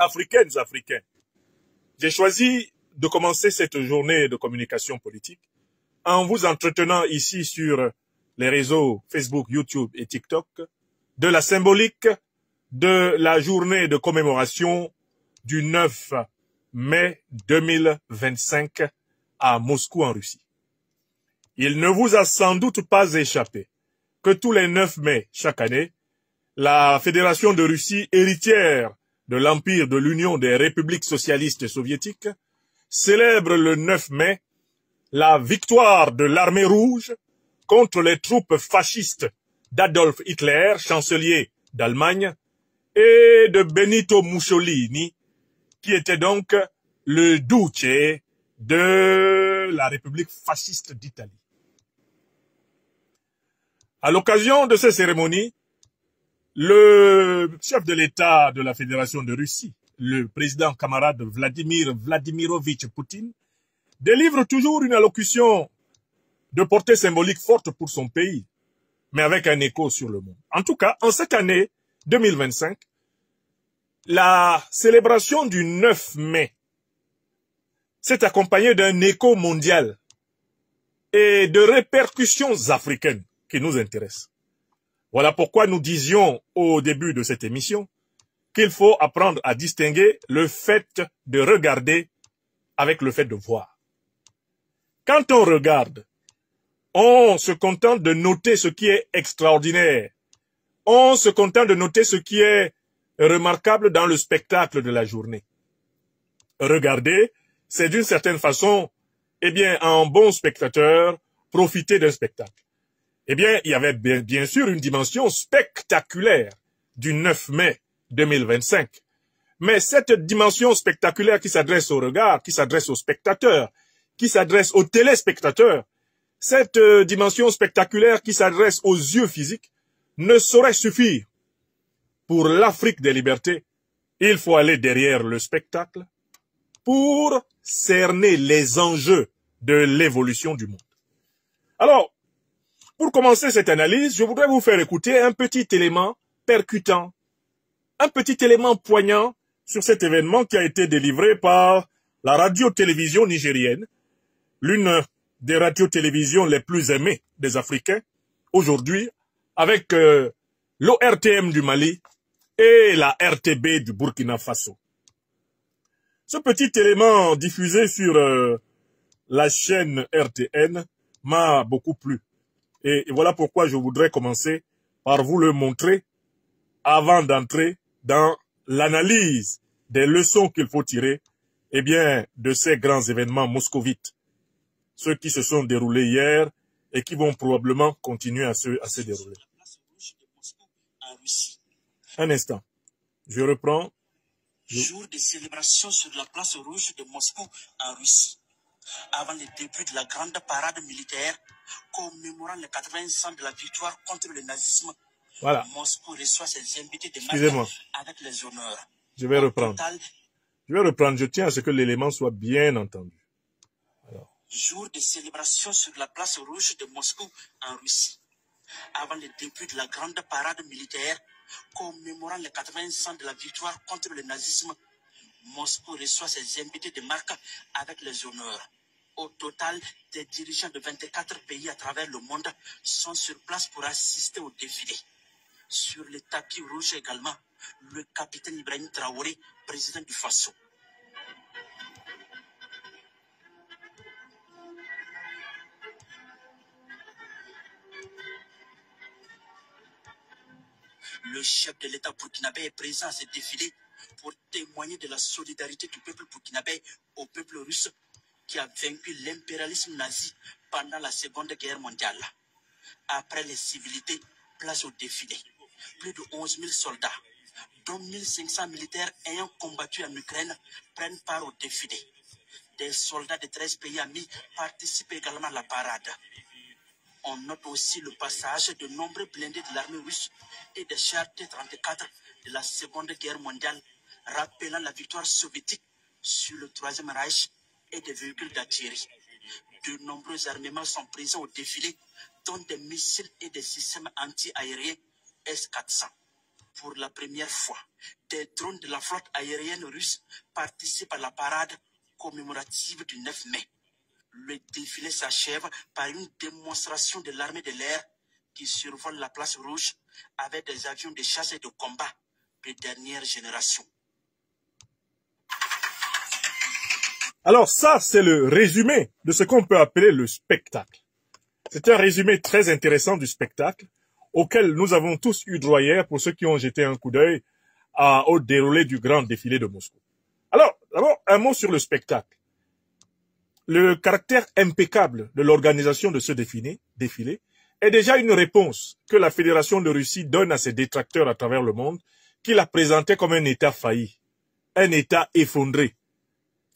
africaines, africains, j'ai choisi de commencer cette journée de communication politique en vous entretenant ici sur les réseaux Facebook, YouTube et TikTok de la symbolique de la journée de commémoration du 9 mai 2025 à Moscou en Russie. Il ne vous a sans doute pas échappé que tous les 9 mai chaque année, la Fédération de Russie, héritière de l'Empire de l'Union des républiques socialistes soviétiques, célèbre le 9 mai la victoire de l'armée rouge contre les troupes fascistes d'Adolf Hitler, chancelier d'Allemagne, et de Benito Mussolini, qui était donc le duce de la République fasciste d'Italie. À l'occasion de ces cérémonies, le chef de l'État de la Fédération de Russie, le président camarade Vladimir Vladimirovitch Poutine, délivre toujours une allocution de portée symbolique forte pour son pays, mais avec un écho sur le monde. En tout cas, en cette année 2025, la célébration du 9 mai s'est accompagnée d'un écho mondial et de répercussions africaines qui nous intéressent. Voilà pourquoi nous disions au début de cette émission qu'il faut apprendre à distinguer le fait de regarder avec le fait de voir. Quand on regarde, on se contente de noter ce qui est extraordinaire. On se contente de noter ce qui est remarquable dans le spectacle de la journée. Regarder, c'est d'une certaine façon, en bon spectateur, profiter d'un spectacle. Il y avait bien sûr une dimension spectaculaire du 9 mai 2025. Mais cette dimension spectaculaire qui s'adresse au regard, qui s'adresse aux spectateurs, qui s'adresse aux téléspectateurs, cette dimension spectaculaire qui s'adresse aux yeux physiques, ne saurait suffire. Pour l'Afrique des libertés, il faut aller derrière le spectacle pour cerner les enjeux de l'évolution du monde. Alors, pour commencer cette analyse, je voudrais vous faire écouter un petit élément percutant, un petit élément poignant sur cet événement qui a été délivré par la radio-télévision nigérienne, l'une des radios-télévisions les plus aimées des Africains, aujourd'hui, avec l'ORTM du Mali et la RTB du Burkina Faso. Ce petit élément diffusé sur la chaîne RTN m'a beaucoup plu. Et voilà pourquoi je voudrais commencer par vous le montrer avant d'entrer dans l'analyse des leçons qu'il faut tirer de ces grands événements moscovites, ceux qui se sont déroulés hier et qui vont probablement continuer à se dérouler. Un instant, je reprends. Jour de célébration sur la place rouge de Moscou en Russie. Avant le début de la grande parade militaire commémorant les 80 ans de la victoire contre le nazisme, voilà. Moscou reçoit ses invités de Excusez-moi. avec les honneurs. Je vais reprendre. Je tiens à ce que l'élément soit bien entendu. Alors. Jour de célébration sur la place rouge de Moscou en Russie. Avant le début de la grande parade militaire commémorant les 80 ans de la victoire contre le nazisme, Moscou reçoit ses invités de marque avec les honneurs. Au total, des dirigeants de 24 pays à travers le monde sont sur place pour assister au défilé. Sur le tapis rouge également, le capitaine Ibrahim Traoré, président du Faso. Le chef de l'État burkinabé est présent à ce défilé pour témoigner de la solidarité du peuple burkinabé au peuple russe qui a vaincu l'impérialisme nazi pendant la Seconde Guerre mondiale. Après les civilités, place au défilé. Plus de 11 000 soldats, dont 1500 militaires ayant combattu en Ukraine, prennent part au défilé. Des soldats de 13 pays amis participent également à la parade. On note aussi le passage de nombreux blindés de l'armée russe et des chars T-34 de la Seconde Guerre mondiale, rappelant la victoire soviétique sur le Troisième Reich et des véhicules d'artillerie. De nombreux armements sont présents au défilé, dont des missiles et des systèmes anti-aériens S-400. Pour la première fois, des drones de la flotte aérienne russe participent à la parade commémorative du 9 mai. Le défilé s'achève par une démonstration de l'armée de l'air qui survole la place rouge avec des avions de chasse et de combat de dernière génération. Alors ça, c'est le résumé de ce qu'on peut appeler le spectacle. C'est un résumé très intéressant du spectacle auquel nous avons tous eu droit hier pour ceux qui ont jeté un coup d'œil au déroulé du grand défilé de Moscou. Alors, d'abord, un mot sur le spectacle. Le caractère impeccable de l'organisation de ce défilé est déjà une réponse que la Fédération de Russie donne à ses détracteurs à travers le monde, qui la présentait comme un État failli, un État effondré,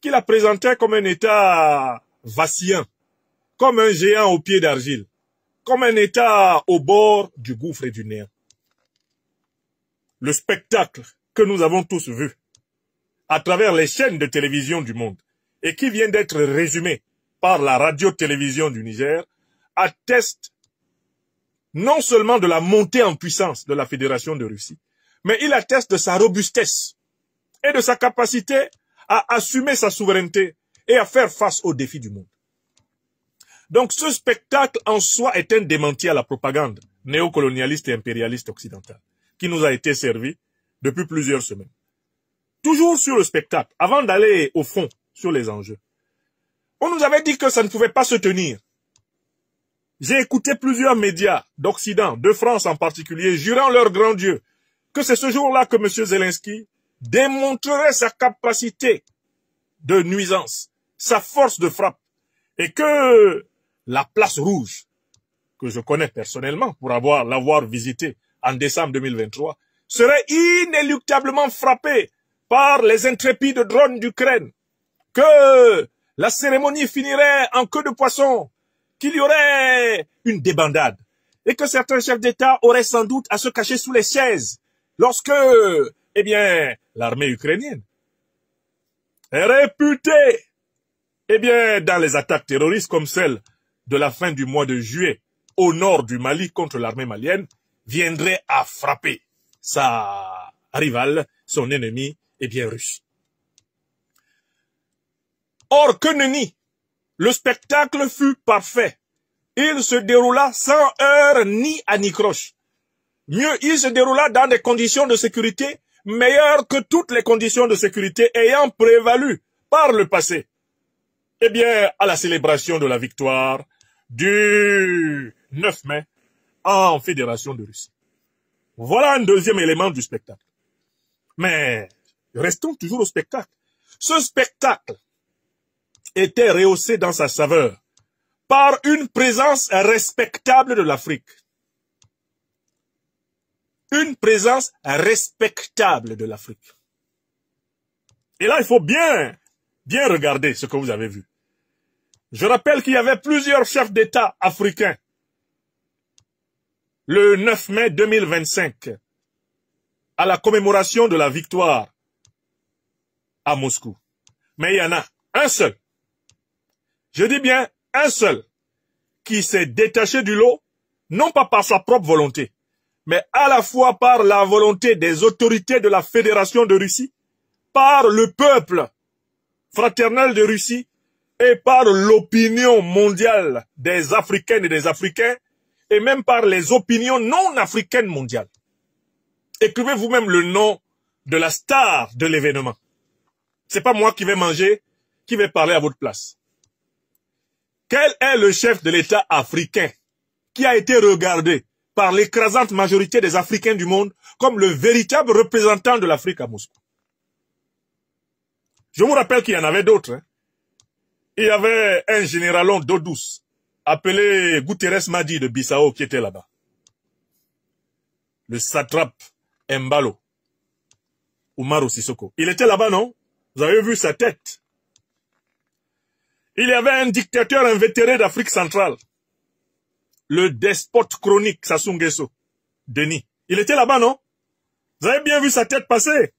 qui la présentait comme un État vacillant, comme un géant au pied d'argile, comme un État au bord du gouffre et du néant. Le spectacle que nous avons tous vu à travers les chaînes de télévision du monde et qui vient d'être résumé par la radio-télévision du Niger atteste non seulement de la montée en puissance de la Fédération de Russie, mais il atteste de sa robustesse et de sa capacité à assumer sa souveraineté et à faire face aux défis du monde. Donc ce spectacle en soi est un démenti à la propagande néocolonialiste et impérialiste occidentale qui nous a été servi depuis plusieurs semaines. Toujours sur le spectacle, avant d'aller au fond sur les enjeux, on nous avait dit que ça ne pouvait pas se tenir. J'ai écouté plusieurs médias d'Occident, de France en particulier, jurant leur grand Dieu que c'est ce jour-là que M. Zelensky démontrerait sa capacité de nuisance, sa force de frappe, et que la place rouge, que je connais personnellement pour l'avoir visitée en décembre 2023, serait inéluctablement frappée par les intrépides drones d'Ukraine, que la cérémonie finirait en queue de poisson, qu'il y aurait une débandade, et que certains chefs d'État auraient sans doute à se cacher sous les chaises lorsque, l'armée ukrainienne est réputée, dans les attaques terroristes comme celle de la fin du mois de juillet au nord du Mali contre l'armée malienne, viendrait à frapper sa rivale, son ennemi, russe. Or, que nenni, le spectacle fut parfait. Il se déroula sans heurts ni anicroche. Mieux, il se déroula dans des conditions de sécurité meilleures que toutes les conditions de sécurité ayant prévalu par le passé. À la célébration de la victoire du 9 mai en Fédération de Russie. Voilà un deuxième élément du spectacle. Mais restons toujours au spectacle. Ce spectacle était rehaussé dans sa saveur par une présence respectable de l'Afrique. Une présence respectable de l'Afrique. Et là, il faut bien regarder ce que vous avez vu. Je rappelle qu'il y avait plusieurs chefs d'État africains le 9 mai 2025 à la commémoration de la victoire à Moscou. Mais il y en a un seul, je dis bien un seul, qui s'est détaché du lot, non pas par sa propre volonté, mais à la fois par la volonté des autorités de la Fédération de Russie, par le peuple fraternel de Russie et par l'opinion mondiale des Africaines et des Africains et même par les opinions non africaines mondiales. Écrivez vous-même le nom de la star de l'événement. C'est pas moi qui vais parler à votre place. Quel est le chef de l'État africain qui a été regardé par l'écrasante majorité des Africains du monde comme le véritable représentant de l'Afrique à Moscou? Je vous rappelle qu'il y en avait d'autres. Il y avait un généralon d'eau douce appelé Guterres Madi de Bissau qui était là-bas. Le satrape Mbalo, Umaru Sissoko. Il était là-bas, non? Vous avez vu sa tête. Il y avait un dictateur invétéré d'Afrique centrale, le despote chronique Sassou Nguesso, Denis. Il était là-bas, non? Vous avez bien vu sa tête passer.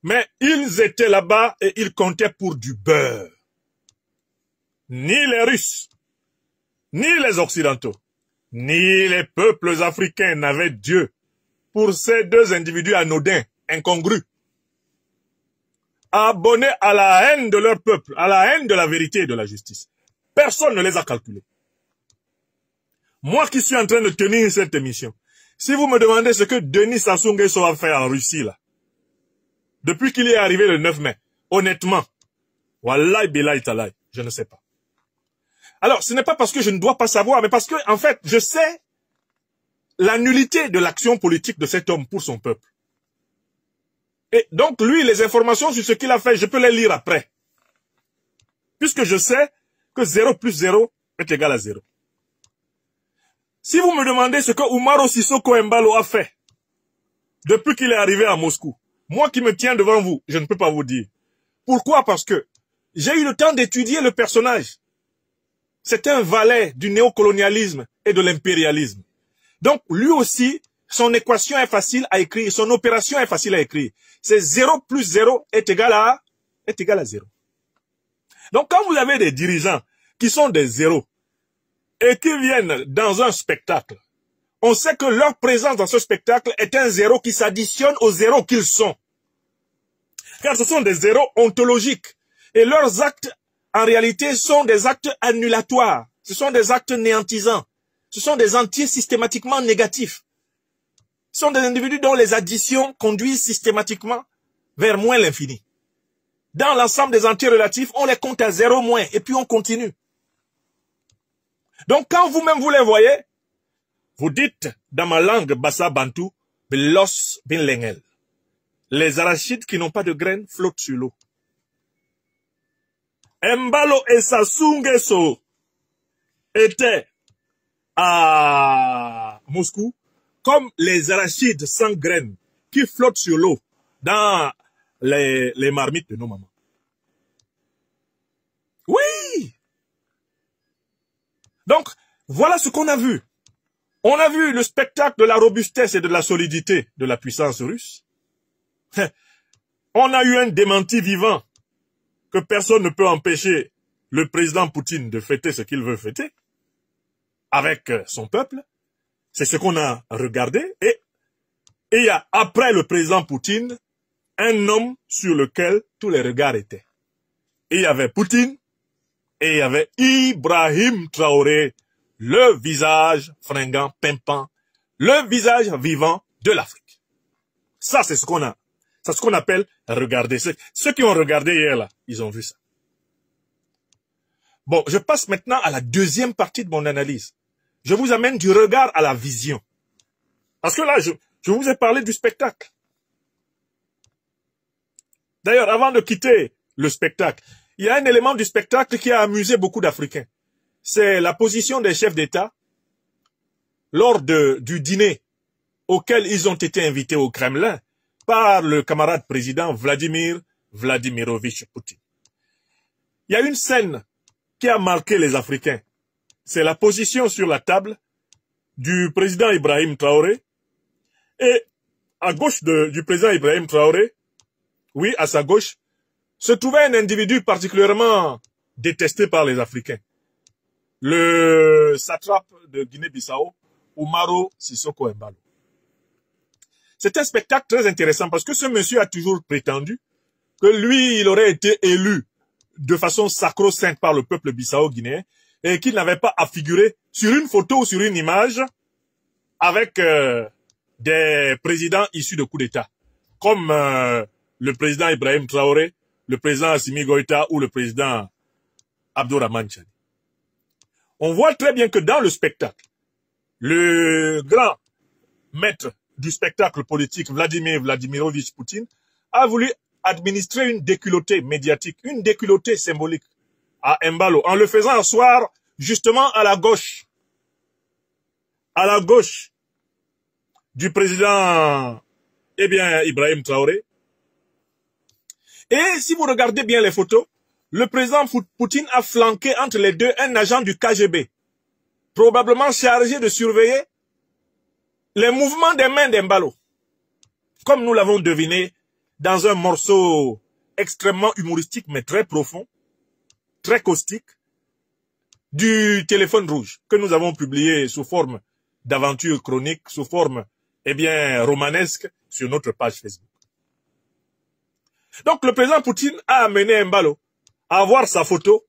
Mais ils étaient là-bas et ils comptaient pour du beurre. Ni les Russes, ni les Occidentaux, ni les peuples africains n'avaient Dieu pour ces deux individus anodins incongrus, abonnés à la haine de leur peuple, à la haine de la vérité et de la justice. Personne ne les a calculés. Moi qui suis en train de tenir cette émission, si vous me demandez ce que Denis Sassou Nguesso a fait en Russie, là, depuis qu'il est arrivé le 9 mai, honnêtement, wallahi billahi talahi, je ne sais pas. Alors, ce n'est pas parce que je ne dois pas savoir, mais parce que, en fait, je sais la nullité de l'action politique de cet homme pour son peuple. Et donc, lui, les informations sur ce qu'il a fait, je peux les lire après. Puisque je sais que 0 plus 0 est égal à 0. Si vous me demandez ce que Umaro Sissoko Embalo a fait depuis qu'il est arrivé à Moscou, moi qui me tiens devant vous, je ne peux pas vous dire. Pourquoi? Parce que j'ai eu le temps d'étudier le personnage. C'est un valet du néocolonialisme et de l'impérialisme. Donc, lui aussi, son équation est facile à écrire, son opération est facile à écrire. C'est 0 plus 0 est égal à 0. Donc, quand vous avez des dirigeants qui sont des zéros et qui viennent dans un spectacle, on sait que leur présence dans ce spectacle est un zéro qui s'additionne aux zéros qu'ils sont. Car ce sont des zéros ontologiques. Et leurs actes, en réalité, sont des actes annulatoires. Ce sont des actes néantisants. Ce sont des entiers systématiquement négatifs. Ce sont des individus dont les additions conduisent systématiquement vers moins l'infini. Dans l'ensemble des entiers relatifs, on les compte à 0 moins et puis on continue. Donc quand vous-même vous les voyez, vous dites dans ma langue bassa bantou, belos bin lengel. Les arachides qui n'ont pas de graines flottent sur l'eau. Embalo et Sassou Nguesso étaient à Moscou comme les arachides sans graines qui flottent sur l'eau dans les marmites de nos mamans. Oui! Donc, voilà ce qu'on a vu. On a vu le spectacle de la robustesse et de la solidité de la puissance russe. On a eu un démenti vivant que personne ne peut empêcher le président Poutine de fêter ce qu'il veut fêter avec son peuple. C'est ce qu'on a regardé. Et il y a, après le président Poutine, un homme sur lequel tous les regards étaient. Et il y avait Poutine et il y avait Ibrahim Traoré, le visage fringant, pimpant, le visage vivant de l'Afrique. Ça, c'est ce qu'on a. C'est ce qu'on appelle regarder. Ceux qui ont regardé hier, là, ils ont vu ça. Bon, je passe maintenant à la deuxième partie de mon analyse. Je vous amène du regard à la vision. Parce que là, je vous ai parlé du spectacle. D'ailleurs, avant de quitter le spectacle, il y a un élément du spectacle qui a amusé beaucoup d'Africains. C'est la position des chefs d'État lors du dîner auquel ils ont été invités au Kremlin par le camarade président Vladimir Vladimirovitch Poutine. Il y a une scène qui a marqué les Africains. C'est la position sur la table du président Ibrahim Traoré. Et à gauche du président Ibrahim Traoré, oui, à sa gauche, se trouvait un individu particulièrement détesté par les Africains. Le satrape de Guinée-Bissau, Umaro Sissoko Embalo. C'est un spectacle très intéressant parce que ce monsieur a toujours prétendu que lui, il aurait été élu de façon sacro-sainte par le peuple bissau-guinéen et qu'il n'avait pas à figurer sur une photo ou sur une image avec des présidents issus de coups d'État, comme le président Ibrahim Traoré, le président Assimi Goïta ou le président Abdourahmane Chani. On voit très bien que dans le spectacle, le grand maître du spectacle politique, Vladimir Vladimirovitch Poutine, a voulu administrer une déculottée médiatique, une déculottée symbolique à Embalo, en le faisant asseoir justement à la gauche du président, Ibrahim Traoré. Et si vous regardez bien les photos, le président Poutine a flanqué entre les deux un agent du KGB, probablement chargé de surveiller les mouvements des mains d'Embalo, comme nous l'avons deviné dans un morceau extrêmement humoristique mais très profond, très caustique, du téléphone rouge que nous avons publié sous forme d'aventure chronique, sous forme, romanesque sur notre page Facebook. Donc le président Poutine a amené Mbalo à avoir sa photo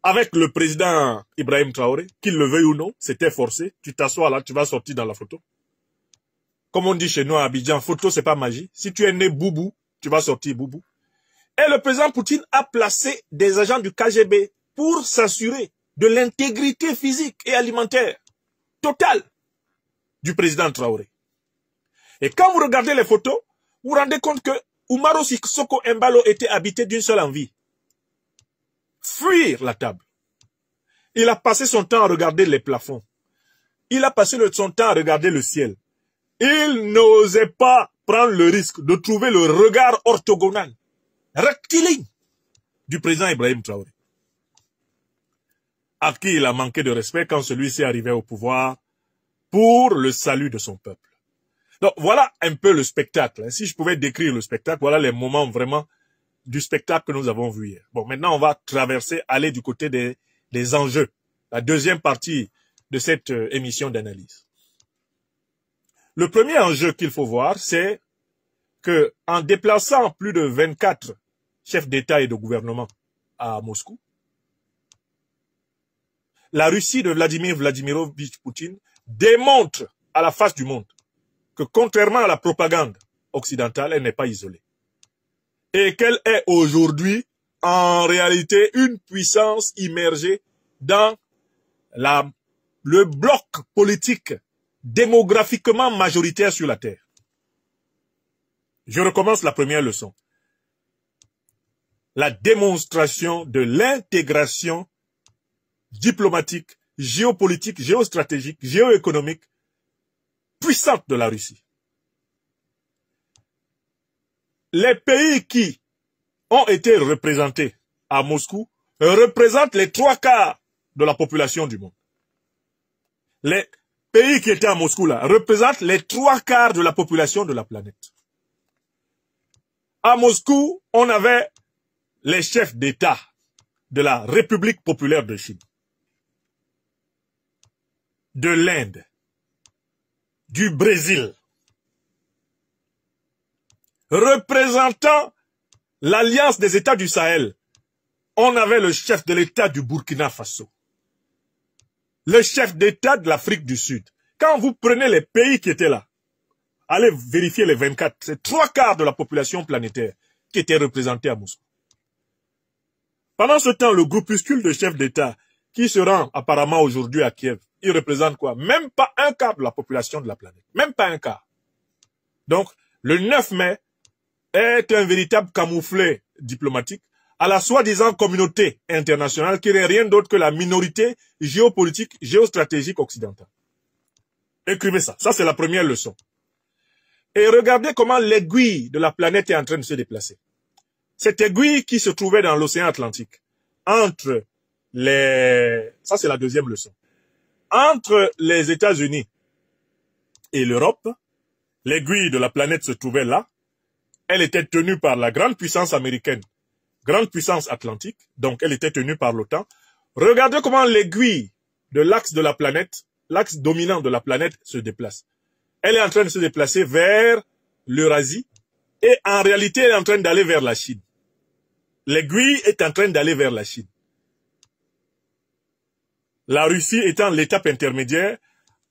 avec le président Ibrahim Traoré, qu'il le veuille ou non, c'était forcé. Tu t'assois là, tu vas sortir dans la photo. Comme on dit chez nous à Abidjan, photo c'est pas magie. Si tu es né boubou, tu vas sortir boubou. Et le président Poutine a placé des agents du KGB pour s'assurer de l'intégrité physique et alimentaire totale du président Traoré. Et quand vous regardez les photos, vous vous rendez compte que Umaro Sissoko Embalo était habité d'une seule envie. Fuir la table. Il a passé son temps à regarder les plafonds. Il a passé son temps à regarder le ciel. Il n'osait pas prendre le risque de trouver le regard orthogonal, rectiligne, du président Ibrahim Traoré, à qui il a manqué de respect quand celui-ci arrivait au pouvoir pour le salut de son peuple. Donc voilà un peu le spectacle. Si je pouvais décrire le spectacle, voilà les moments vraiment du spectacle que nous avons vu hier. Bon, maintenant on va traverser, aller du côté des enjeux, la deuxième partie de cette émission d'analyse. Le premier enjeu qu'il faut voir, c'est que en déplaçant plus de 24 chefs d'État et de gouvernement à Moscou, la Russie de Vladimir Vladimirovitch Poutine démontre à la face du monde que contrairement à la propagande occidentale, elle n'est pas isolée. Et qu'elle est aujourd'hui en réalité une puissance immergée dans le bloc politique démographiquement majoritaire sur la Terre. Je recommence la première leçon. La démonstration de l'intégration diplomatique, géopolitique, géostratégique, géoéconomique puissante de la Russie. Les pays qui ont été représentés à Moscou représentent les 3/4 de la population du monde. Les pays qui étaient à Moscou là représentent les 3/4 de la population de la planète. À Moscou, on avait les chefs d'État de la République populaire de Chine, de l'Inde, du Brésil, représentant l'Alliance des États du Sahel. On avait le chef de l'État du Burkina Faso, le chef d'État de l'Afrique du Sud. Quand vous prenez les pays qui étaient là, allez vérifier les 24, c'est 3/4 de la population planétaire qui était représentée à Moscou. Pendant ce temps, le groupuscule de chefs d'État qui se rend apparemment aujourd'hui à Kiev, il représente quoi? Même pas 1/4 de la population de la planète. Même pas 1/4. Donc, le 9 mai est un véritable camouflet diplomatique à la soi-disant communauté internationale qui n'est rien d'autre que la minorité géopolitique, géostratégique occidentale. Écrivez ça. Ça, c'est la première leçon. Et regardez comment l'aiguille de la planète est en train de se déplacer. Cette aiguille qui se trouvait dans l'océan Atlantique, entre les... Ça, c'est la deuxième leçon. Entre les États-Unis et l'Europe, l'aiguille de la planète se trouvait là. Elle était tenue par la grande puissance américaine, grande puissance atlantique, donc elle était tenue par l'OTAN. Regardez comment l'aiguille de l'axe de la planète, l'axe dominant de la planète se déplace. Elle est en train de se déplacer vers l'Eurasie et en réalité elle est en train d'aller vers la Chine. L'aiguille est en train d'aller vers la Chine. La Russie étant l'étape intermédiaire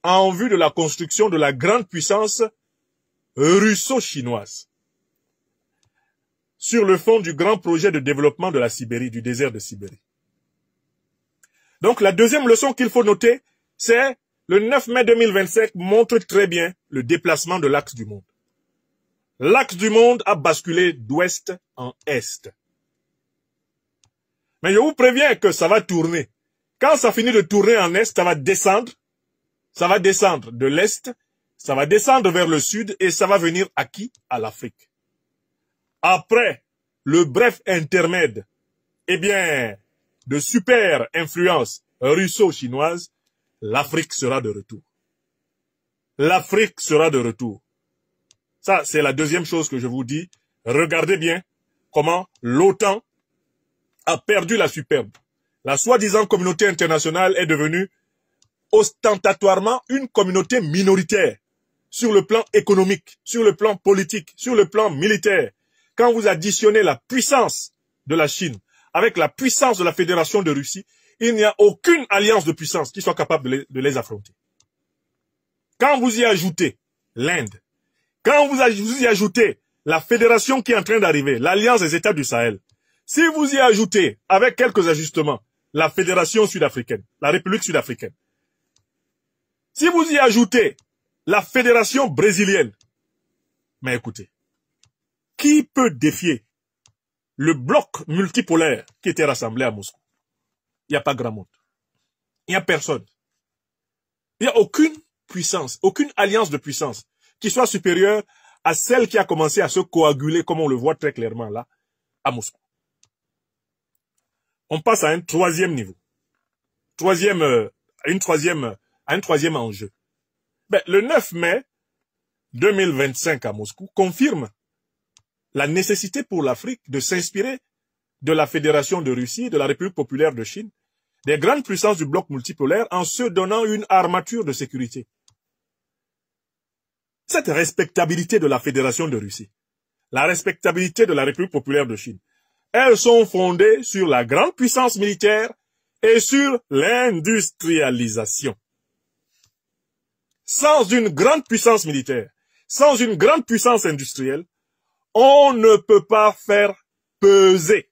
en vue de la construction de la grande puissance russo-chinoise sur le fond du grand projet de développement de la Sibérie, du désert de Sibérie. Donc la deuxième leçon qu'il faut noter, c'est le 9 mai 2025 montre très bien le déplacement de l'axe du monde. L'axe du monde a basculé d'ouest en est. Mais je vous préviens que ça va tourner. Quand ça finit de tourner en est, ça va descendre de l'est, ça va descendre vers le sud et ça va venir à qui? À l'Afrique. Après le bref intermède, eh bien, de super influence russo-chinoise, l'Afrique sera de retour. L'Afrique sera de retour. Ça, c'est la deuxième chose que je vous dis. Regardez bien comment l'OTAN a perdu la superbe. La soi-disant communauté internationale est devenue ostentatoirement une communauté minoritaire sur le plan économique, sur le plan politique, sur le plan militaire. quand vous additionnez la puissance de la Chine avec la puissance de la Fédération de Russie, il n'y a aucune alliance de puissance qui soit capable de les affronter. Quand vous y ajoutez l'Inde, quand vous y ajoutez la fédération qui est en train d'arriver, l'Alliance des États du Sahel, si vous y ajoutez, avec quelques ajustements, la Fédération sud-africaine, la République sud-africaine, si vous y ajoutez la Fédération brésilienne, mais écoutez, qui peut défier le bloc multipolaire qui était rassemblé à Moscou? Il n'y a pas grand monde. Il n'y a personne. Il n'y a aucune puissance, aucune alliance de puissance qui soit supérieure à celle qui a commencé à se coaguler, comme on le voit très clairement là, à Moscou. On passe à un troisième niveau. Un troisième enjeu. Le 9 mai 2025 à Moscou confirme la nécessité pour l'Afrique de s'inspirer de la Fédération de Russie, de la République populaire de Chine, des grandes puissances du bloc multipolaire en se donnant une armature de sécurité. Cette respectabilité de la Fédération de Russie, la respectabilité de la République populaire de Chine, elles sont fondées sur la grande puissance militaire et sur l'industrialisation. Sans une grande puissance militaire, sans une grande puissance industrielle, on ne peut pas faire peser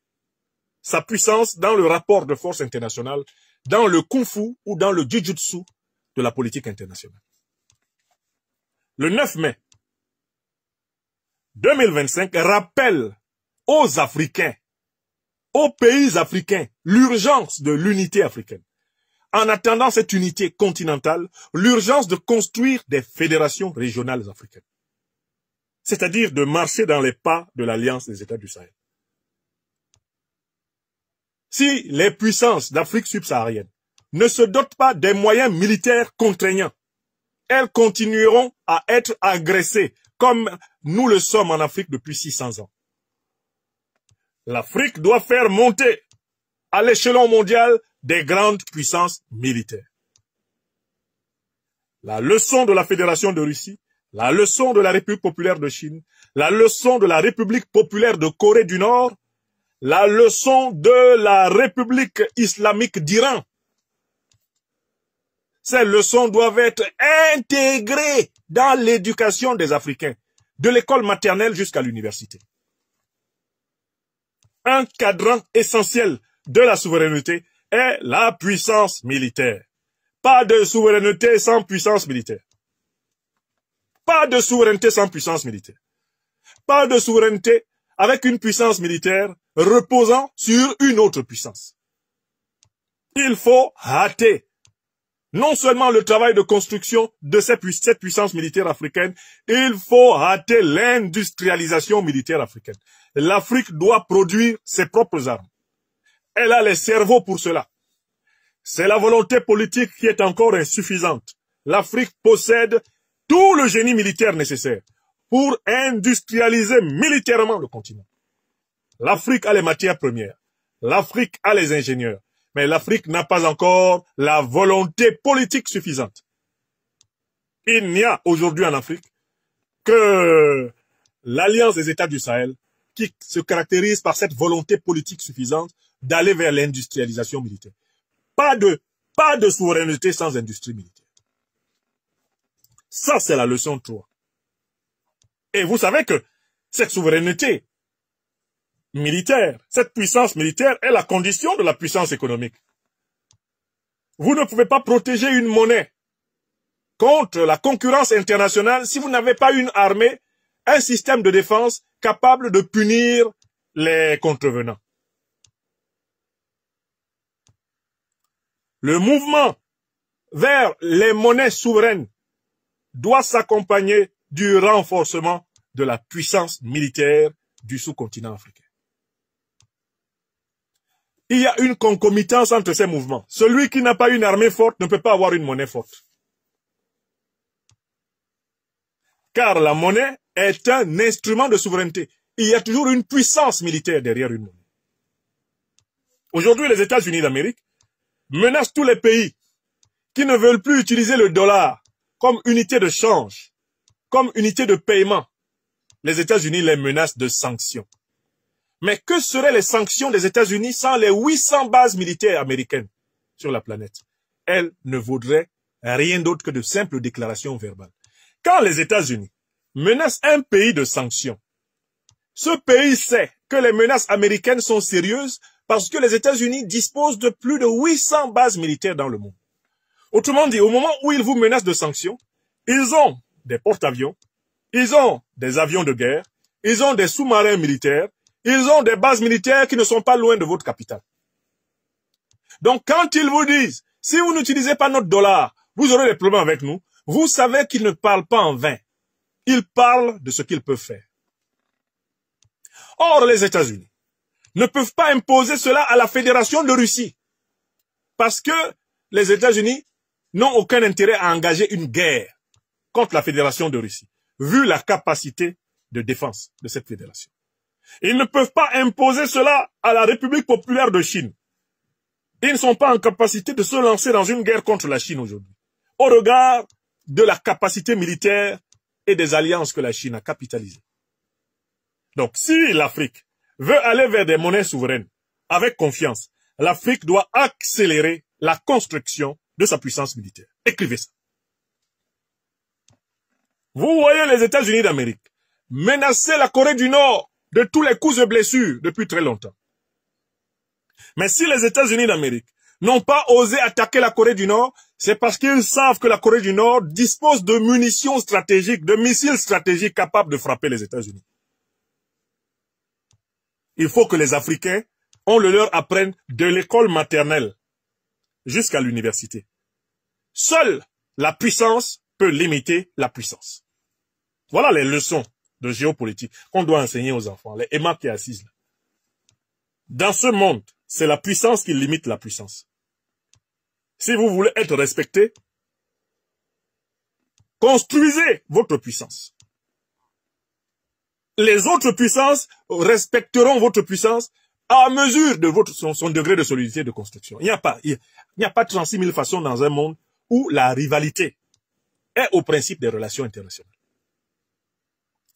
sa puissance dans le rapport de force international, dans le kung-fu ou dans le jujutsu de la politique internationale. Le 9 mai 2025 rappelle aux Africains, aux pays africains, l'urgence de l'unité africaine. En attendant cette unité continentale, l'urgence de construire des fédérations régionales africaines. C'est-à-dire de marcher dans les pas de l'Alliance des États du Sahel. Si les puissances d'Afrique subsaharienne ne se dotent pas des moyens militaires contraignants, elles continueront à être agressées comme nous le sommes en Afrique depuis 600 ans. L'Afrique doit faire monter à l'échelon mondial des grandes puissances militaires. La leçon de la Fédération de Russie, la leçon de la République populaire de Chine, la leçon de la République populaire de Corée du Nord, la leçon de la République islamique d'Iran. Ces leçons doivent être intégrées dans l'éducation des Africains, de l'école maternelle jusqu'à l'université. Un cadran essentiel de la souveraineté est la puissance militaire. Pas de souveraineté sans puissance militaire. Pas de souveraineté sans puissance militaire. Pas de souveraineté avec une puissance militaire reposant sur une autre puissance. Il faut hâter non seulement le travail de construction de cette puissance militaire africaine, il faut hâter l'industrialisation militaire africaine. L'Afrique doit produire ses propres armes. Elle a les cerveaux pour cela. C'est la volonté politique qui est encore insuffisante. L'Afrique possède tout le génie militaire nécessaire pour industrialiser militairement le continent. L'Afrique a les matières premières. L'Afrique a les ingénieurs. Mais l'Afrique n'a pas encore la volonté politique suffisante. Il n'y a aujourd'hui en Afrique que l'Alliance des États du Sahel qui se caractérise par cette volonté politique suffisante d'aller vers l'industrialisation militaire. Pas de souveraineté sans industrie militaire. Ça, c'est la leçon 3. Et vous savez que cette souveraineté militaire, cette puissance militaire est la condition de la puissance économique. Vous ne pouvez pas protéger une monnaie contre la concurrence internationale si vous n'avez pas une armée, un système de défense capable de punir les contrevenants. Le mouvement vers les monnaies souveraines doit s'accompagner du renforcement de la puissance militaire du sous-continent africain. Il y a une concomitance entre ces mouvements. Celui qui n'a pas une armée forte ne peut pas avoir une monnaie forte. Car la monnaie est un instrument de souveraineté. Il y a toujours une puissance militaire derrière une monnaie. Aujourd'hui, les États-Unis d'Amérique menacent tous les pays qui ne veulent plus utiliser le dollar comme unité de change, comme unité de paiement, les États-Unis les menacent de sanctions. Mais que seraient les sanctions des États-Unis sans les 800 bases militaires américaines sur la planète? Elles ne vaudraient rien d'autre que de simples déclarations verbales. Quand les États-Unis menacent un pays de sanctions, ce pays sait que les menaces américaines sont sérieuses parce que les États-Unis disposent de plus de 800 bases militaires dans le monde. Autrement dit, au moment où ils vous menacent de sanctions, ils ont des porte-avions, ils ont des avions de guerre, ils ont des sous-marins militaires, ils ont des bases militaires qui ne sont pas loin de votre capitale. Donc quand ils vous disent, si vous n'utilisez pas notre dollar, vous aurez des problèmes avec nous, vous savez qu'ils ne parlent pas en vain. Ils parlent de ce qu'ils peuvent faire. Or, les États-Unis ne peuvent pas imposer cela à la Fédération de Russie parce que les États-Unis n'ont aucun intérêt à engager une guerre contre la Fédération de Russie, vu la capacité de défense de cette fédération. Ils ne peuvent pas imposer cela à la République populaire de Chine. Ils ne sont pas en capacité de se lancer dans une guerre contre la Chine aujourd'hui, au regard de la capacité militaire et des alliances que la Chine a capitalisées. Donc, si l'Afrique veut aller vers des monnaies souveraines avec confiance, l'Afrique doit accélérer la construction de sa puissance militaire. Écrivez ça. Vous voyez les États-Unis d'Amérique menacer la Corée du Nord de tous les coups et blessures depuis très longtemps. Mais si les États-Unis d'Amérique n'ont pas osé attaquer la Corée du Nord, c'est parce qu'ils savent que la Corée du Nord dispose de munitions stratégiques, de missiles stratégiques capables de frapper les États-Unis. Il faut que les Africains, on le leur apprenne de l'école maternelle jusqu'à l'université. Seule la puissance peut limiter la puissance. Voilà les leçons de géopolitique qu'on doit enseigner aux enfants, les Emma qui est assise là. Dans ce monde, c'est la puissance qui limite la puissance. Si vous voulez être respecté, construisez votre puissance. Les autres puissances respecteront votre puissance à mesure de son degré de solidité de construction. Il n'y a pas 36 000 façons dans un monde où la rivalité est au principe des relations internationales.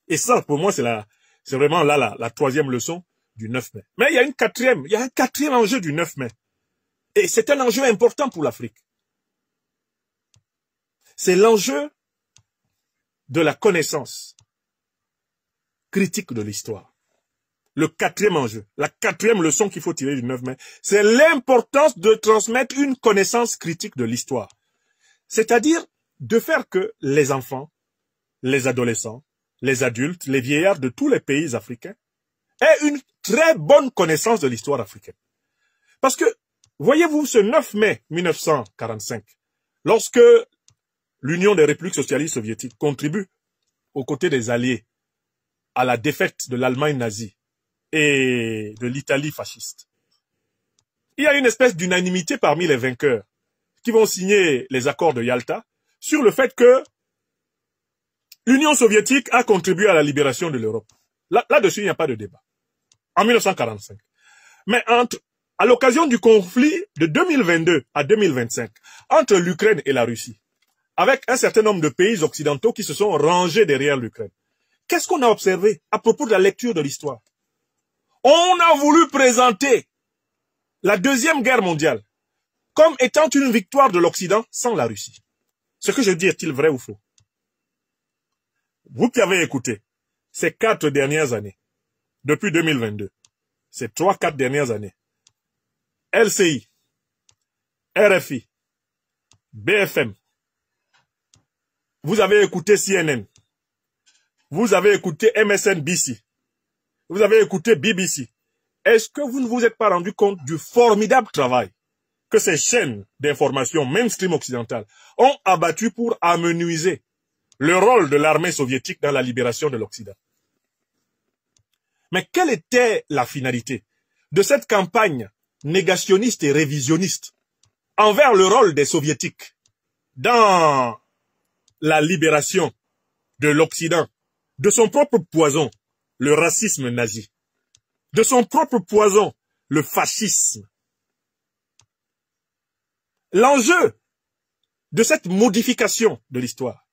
Et ça, pour moi, c'est vraiment là la troisième leçon du 9 mai. Mais il y a un quatrième enjeu du 9 mai. Et c'est un enjeu important pour l'Afrique. C'est l'enjeu de la connaissance critique de l'histoire. Le quatrième enjeu, la quatrième leçon qu'il faut tirer du 9 mai, c'est l'importance de transmettre une connaissance critique de l'histoire. C'est-à-dire de faire que les enfants, les adolescents, les adultes, les vieillards de tous les pays africains aient une très bonne connaissance de l'histoire africaine. Parce que, voyez-vous, ce 9 mai 1945, lorsque l'Union des républiques socialistes soviétiques contribue aux côtés des Alliés à la défaite de l'Allemagne nazie et de l'Italie fasciste, il y a une espèce d'unanimité parmi les vainqueurs qui vont signer les accords de Yalta sur le fait que l'Union soviétique a contribué à la libération de l'Europe. Là-dessus, il n'y a pas de débat. En 1945. Mais à l'occasion du conflit de 2022 à 2025 entre l'Ukraine et la Russie, avec un certain nombre de pays occidentaux qui se sont rangés derrière l'Ukraine, qu'est-ce qu'on a observé à propos de la lecture de l'histoire? On a voulu présenter la Deuxième Guerre mondiale comme étant une victoire de l'Occident sans la Russie. Ce que je dis est-il vrai ou faux? Vous qui avez écouté ces 4 dernières années, depuis 2022, ces 3-4 dernières années, LCI, RFI, BFM, vous avez écouté CNN, vous avez écouté MSNBC, vous avez écouté BBC. Est-ce que vous ne vous êtes pas rendu compte du formidable travail que ces chaînes d'information mainstream occidentales ont abattu pour amenuiser le rôle de l'armée soviétique dans la libération de l'Occident? Mais quelle était la finalité de cette campagne négationniste et révisionniste envers le rôle des soviétiques dans la libération de l'Occident, de son propre poison, le racisme nazi, de son propre poison, le fascisme? L'enjeu de cette modification de l'histoire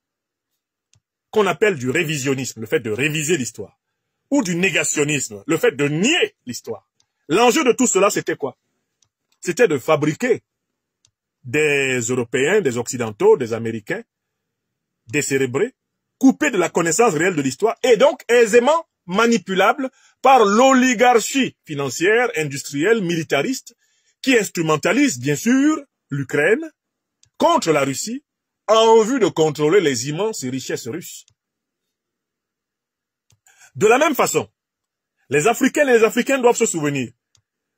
qu'on appelle du révisionnisme, le fait de réviser l'histoire, ou du négationnisme, le fait de nier l'histoire. L'enjeu de tout cela, c'était quoi? C'était de fabriquer des Européens, des Occidentaux, des Américains, décérébrés, coupés de la connaissance réelle de l'histoire et donc aisément manipulables par l'oligarchie financière, industrielle, militariste, qui instrumentalise bien sûr l'Ukraine contre la Russie en vue de contrôler les immenses richesses russes. De la même façon, les Africaines et les Africains doivent se souvenir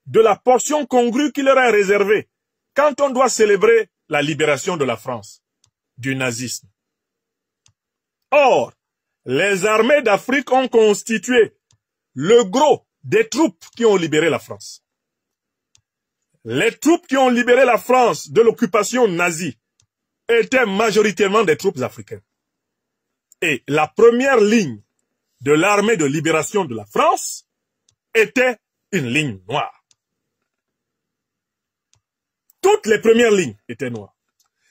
de la portion congrue qui leur est réservée quand on doit célébrer la libération de la France du nazisme. Or, les armées d'Afrique ont constitué le gros des troupes qui ont libéré la France. Les troupes qui ont libéré la France de l'occupation nazie étaient majoritairement des troupes africaines. Et la première ligne de l'armée de libération de la France était une ligne noire. Toutes les premières lignes étaient noires.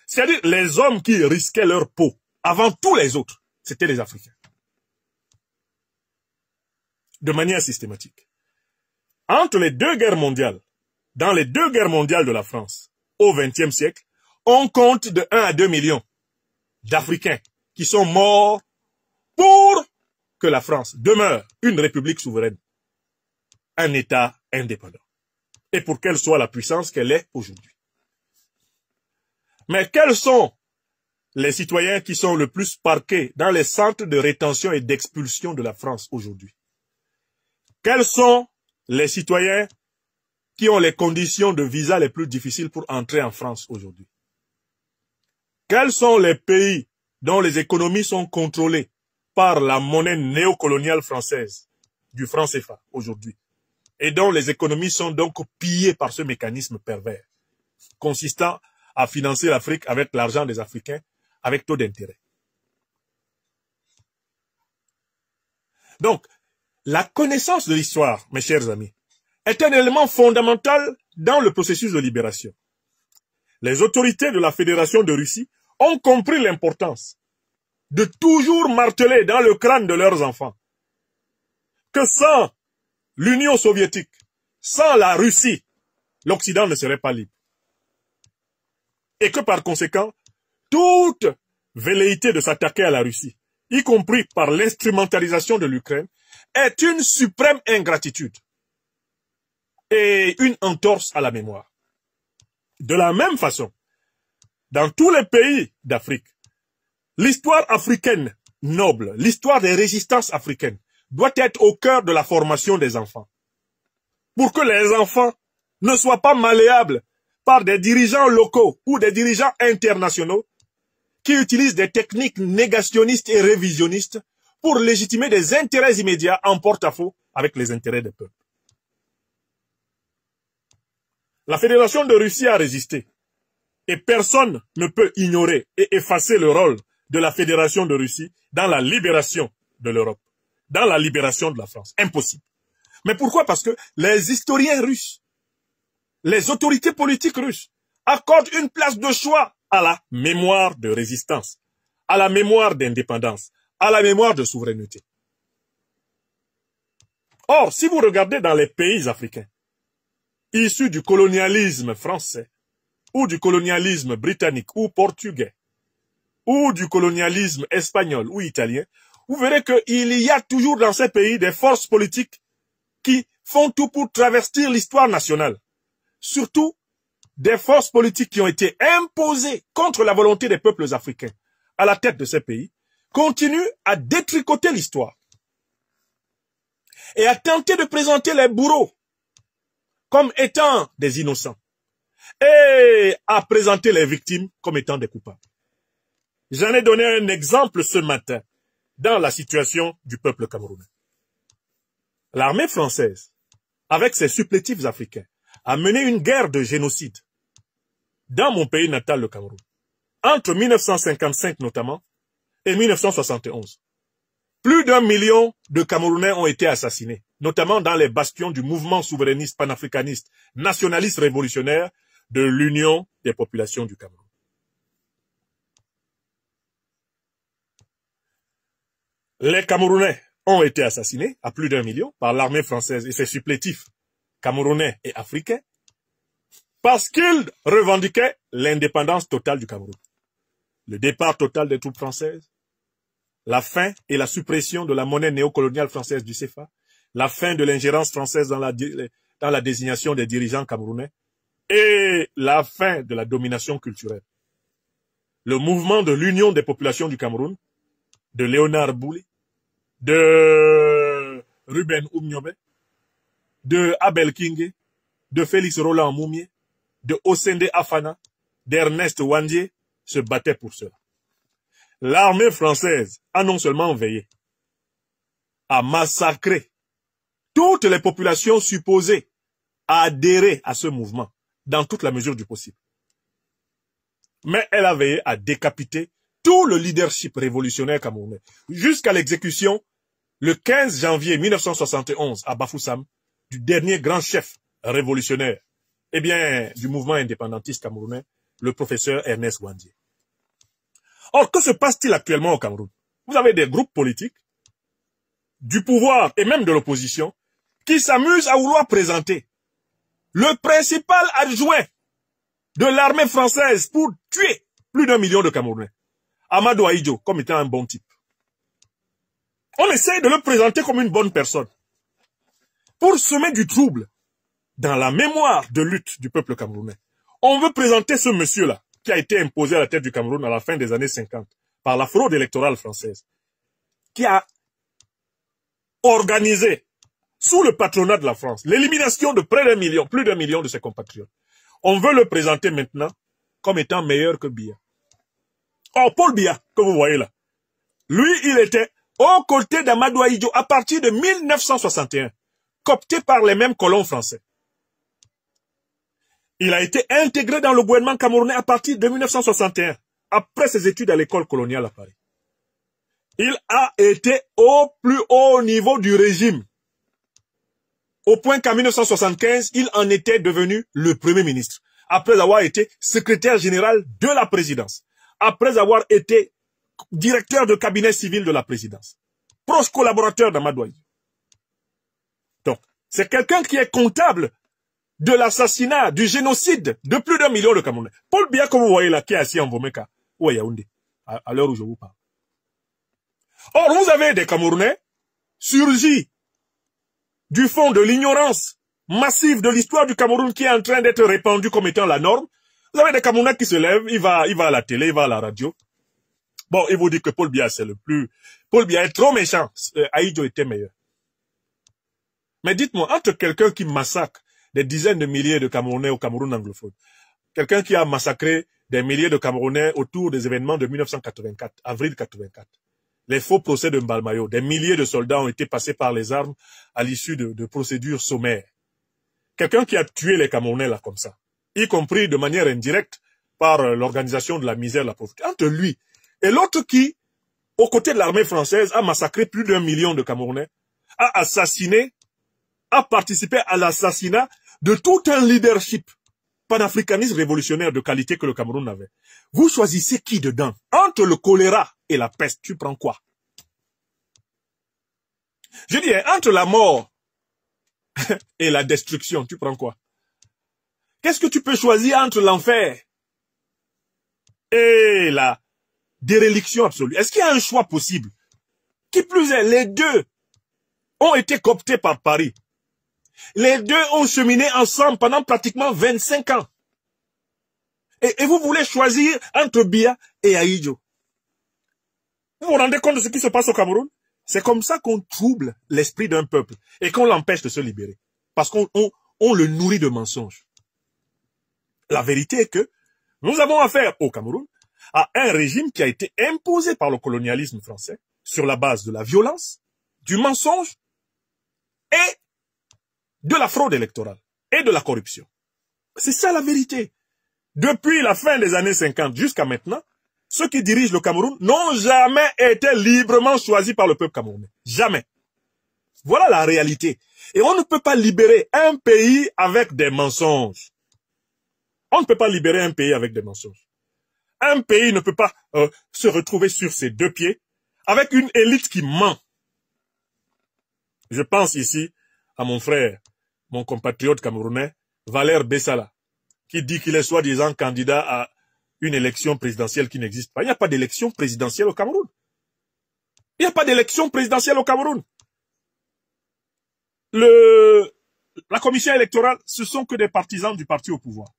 C'est-à-dire les hommes qui risquaient leur peau avant tous les autres, c'était les Africains. De manière systématique. Entre les deux guerres mondiales, dans les deux guerres mondiales de la France, au XXe siècle, on compte de 1 à 2 millions d'Africains qui sont morts pour que la France demeure une république souveraine, un État indépendant, et pour qu'elle soit la puissance qu'elle est aujourd'hui. Mais quels sont les citoyens qui sont le plus parqués dans les centres de rétention et d'expulsion de la France aujourd'hui? Quels sont les citoyens qui ont les conditions de visa les plus difficiles pour entrer en France aujourd'hui? Quels sont les pays dont les économies sont contrôlées par la monnaie néocoloniale française, du franc CFA aujourd'hui, et dont les économies sont donc pillées par ce mécanisme pervers, consistant à financer l'Afrique avec l'argent des Africains, avec taux d'intérêt. Donc, la connaissance de l'histoire, mes chers amis, est un élément fondamental dans le processus de libération. Les autorités de la Fédération de Russie ont compris l'importance de toujours marteler dans le crâne de leurs enfants que sans l'Union soviétique, sans la Russie, l'Occident ne serait pas libre. Et que par conséquent, toute velléité de s'attaquer à la Russie, y compris par l'instrumentalisation de l'Ukraine, est une suprême ingratitude et une entorse à la mémoire. De la même façon, dans tous les pays d'Afrique, l'histoire africaine noble, l'histoire des résistances africaines, doit être au cœur de la formation des enfants. Pour que les enfants ne soient pas malléables par des dirigeants locaux ou des dirigeants internationaux qui utilisent des techniques négationnistes et révisionnistes pour légitimer des intérêts immédiats en porte-à-faux avec les intérêts des peuples. La Fédération de Russie a résisté et personne ne peut ignorer et effacer le rôle de la Fédération de Russie dans la libération de l'Europe, dans la libération de la France. Impossible. Mais pourquoi? Parce que les historiens russes, les autorités politiques russes accordent une place de choix à la mémoire de résistance, à la mémoire d'indépendance, à la mémoire de souveraineté. Or, si vous regardez dans les pays africains, issus du colonialisme français, ou du colonialisme britannique ou portugais, ou du colonialisme espagnol ou italien, vous verrez qu'il y a toujours dans ces pays des forces politiques qui font tout pour travestir l'histoire nationale. Surtout des forces politiques qui ont été imposées contre la volonté des peuples africains à la tête de ces pays, continuent à détricoter l'histoire et à tenter de présenter les bourreaux comme étant des innocents et à présenter les victimes comme étant des coupables. J'en ai donné un exemple ce matin dans la situation du peuple camerounais. L'armée française, avec ses supplétifs africains, a mené une guerre de génocide dans mon pays natal, le Cameroun, entre 1955 notamment et 1971. Plus d'1 million de Camerounais ont été assassinés, notamment dans les bastions du mouvement souverainiste panafricaniste nationaliste révolutionnaire de l'Union des populations du Cameroun. Les Camerounais ont été assassinés à plus d'1 million par l'armée française et ses supplétifs camerounais et africains parce qu'ils revendiquaient l'indépendance totale du Cameroun. Le départ total des troupes françaises, la fin et la suppression de la monnaie néocoloniale française du CFA, la fin de l'ingérence française dans la désignation des dirigeants camerounais et la fin de la domination culturelle. Le mouvement de l'union des populations du Cameroun, de Léonard Bouli, de Ruben Oumniobé, de Abel Kingé, de Félix Roland Moumié, de Osende Afana, d'Ernest Wandier, se battait pour cela. L'armée française a non seulement veillé à massacrer toutes les populations supposées adhérer à ce mouvement dans toute la mesure du possible, mais elle a veillé à décapiter tout le leadership révolutionnaire camerounais jusqu'à l'exécution le 15 janvier 1971 à Bafoussam du dernier grand chef révolutionnaire, eh bien, du mouvement indépendantiste camerounais, le professeur Ernest Wandier. Or, que se passe-t-il actuellement au Cameroun? Vous avez des groupes politiques, du pouvoir et même de l'opposition, qui s'amusent à vouloir présenter le principal adjoint de l'armée française pour tuer plus d'1 million de Camerounais, Amadou Ahidjo, comme étant un bon type. On essaie de le présenter comme une bonne personne pour semer du trouble dans la mémoire de lutte du peuple camerounais. On veut présenter ce monsieur-là qui a été imposé à la tête du Cameroun à la fin des années 50 par la fraude électorale française, qui a organisé sous le patronat de la France l'élimination de près d'1 million, plus d'1 million de ses compatriotes. On veut le présenter maintenant comme étant meilleur que Biya. Or, Paul Biya, que vous voyez là, lui, il était aux côtés d'Amadou Ahidjo à partir de 1961, coopté par les mêmes colons français. Il a été intégré dans le gouvernement camerounais à partir de 1961, après ses études à l'école coloniale à Paris. Il a été au plus haut niveau du régime, au point qu'en 1975, il en était devenu le Premier ministre, après avoir été secrétaire général de la présidence, après avoir été directeur de cabinet civil de la présidence, proche collaborateur d'Amadou Ahidjo. Donc, c'est quelqu'un qui est comptable de l'assassinat, du génocide de plus d'1 million de Camerounais. Paul Biya, comme vous voyez là, qui est assis en Vomeka, ou à Yaoundé, à l'heure où je vous parle. Or, vous avez des Camerounais surgis du fond de l'ignorance massive de l'histoire du Cameroun qui est en train d'être répandue comme étant la norme. Vous avez des Camerounais qui se lèvent, il va à la télé, il va à la radio. Bon, il vous dit que Paul Biya, c'est le plus... Paul Biya est trop méchant. Ahidjo était meilleur. Mais dites-moi, entre quelqu'un qui massacre des dizaines de milliers de Camerounais au Cameroun anglophone, quelqu'un qui a massacré des milliers de Camerounais autour des événements de 1984, avril 84, les faux procès de Mbalmayo, des milliers de soldats ont été passés par les armes à l'issue de procédures sommaires. Quelqu'un qui a tué les Camerounais là comme ça, y compris de manière indirecte par l'organisation de la misère et la pauvreté, entre lui et l'autre qui, aux côtés de l'armée française, a massacré plus d'1 million de Camerounais, a assassiné, a participé à l'assassinat de tout un leadership panafricaniste révolutionnaire de qualité que le Cameroun avait. Vous choisissez qui dedans? Entre le choléra et la peste, tu prends quoi? Je dis, entre la mort et la destruction, tu prends quoi? Qu'est-ce que tu peux choisir entre l'enfer et la déréliction absolue? Est-ce qu'il y a un choix possible? Qui plus est, les deux ont été cooptés par Paris. Les deux ont cheminé ensemble pendant pratiquement 25 ans. Et vous voulez choisir entre Biya et Ahidjo. Vous vous rendez compte de ce qui se passe au Cameroun? C'est comme ça qu'on trouble l'esprit d'un peuple et qu'on l'empêche de se libérer. Parce qu'on le nourrit de mensonges. La vérité est que nous avons affaire au Cameroun à un régime qui a été imposé par le colonialisme français sur la base de la violence, du mensonge et de la fraude électorale et de la corruption. C'est ça la vérité. Depuis la fin des années 50 jusqu'à maintenant, ceux qui dirigent le Cameroun n'ont jamais été librement choisis par le peuple camerounais. Jamais. Voilà la réalité. Et on ne peut pas libérer un pays avec des mensonges. On ne peut pas libérer un pays avec des mensonges. Un pays ne peut pas se retrouver sur ses deux pieds avec une élite qui ment. Je pense ici à mon frère, mon compatriote camerounais, Valère Bessala, qui dit qu'il est soi-disant candidat à une élection présidentielle qui n'existe pas. Il n'y a pas d'élection présidentielle au Cameroun. Il n'y a pas d'élection présidentielle au Cameroun. La commission électorale, ce sont que des partisans du parti au pouvoir.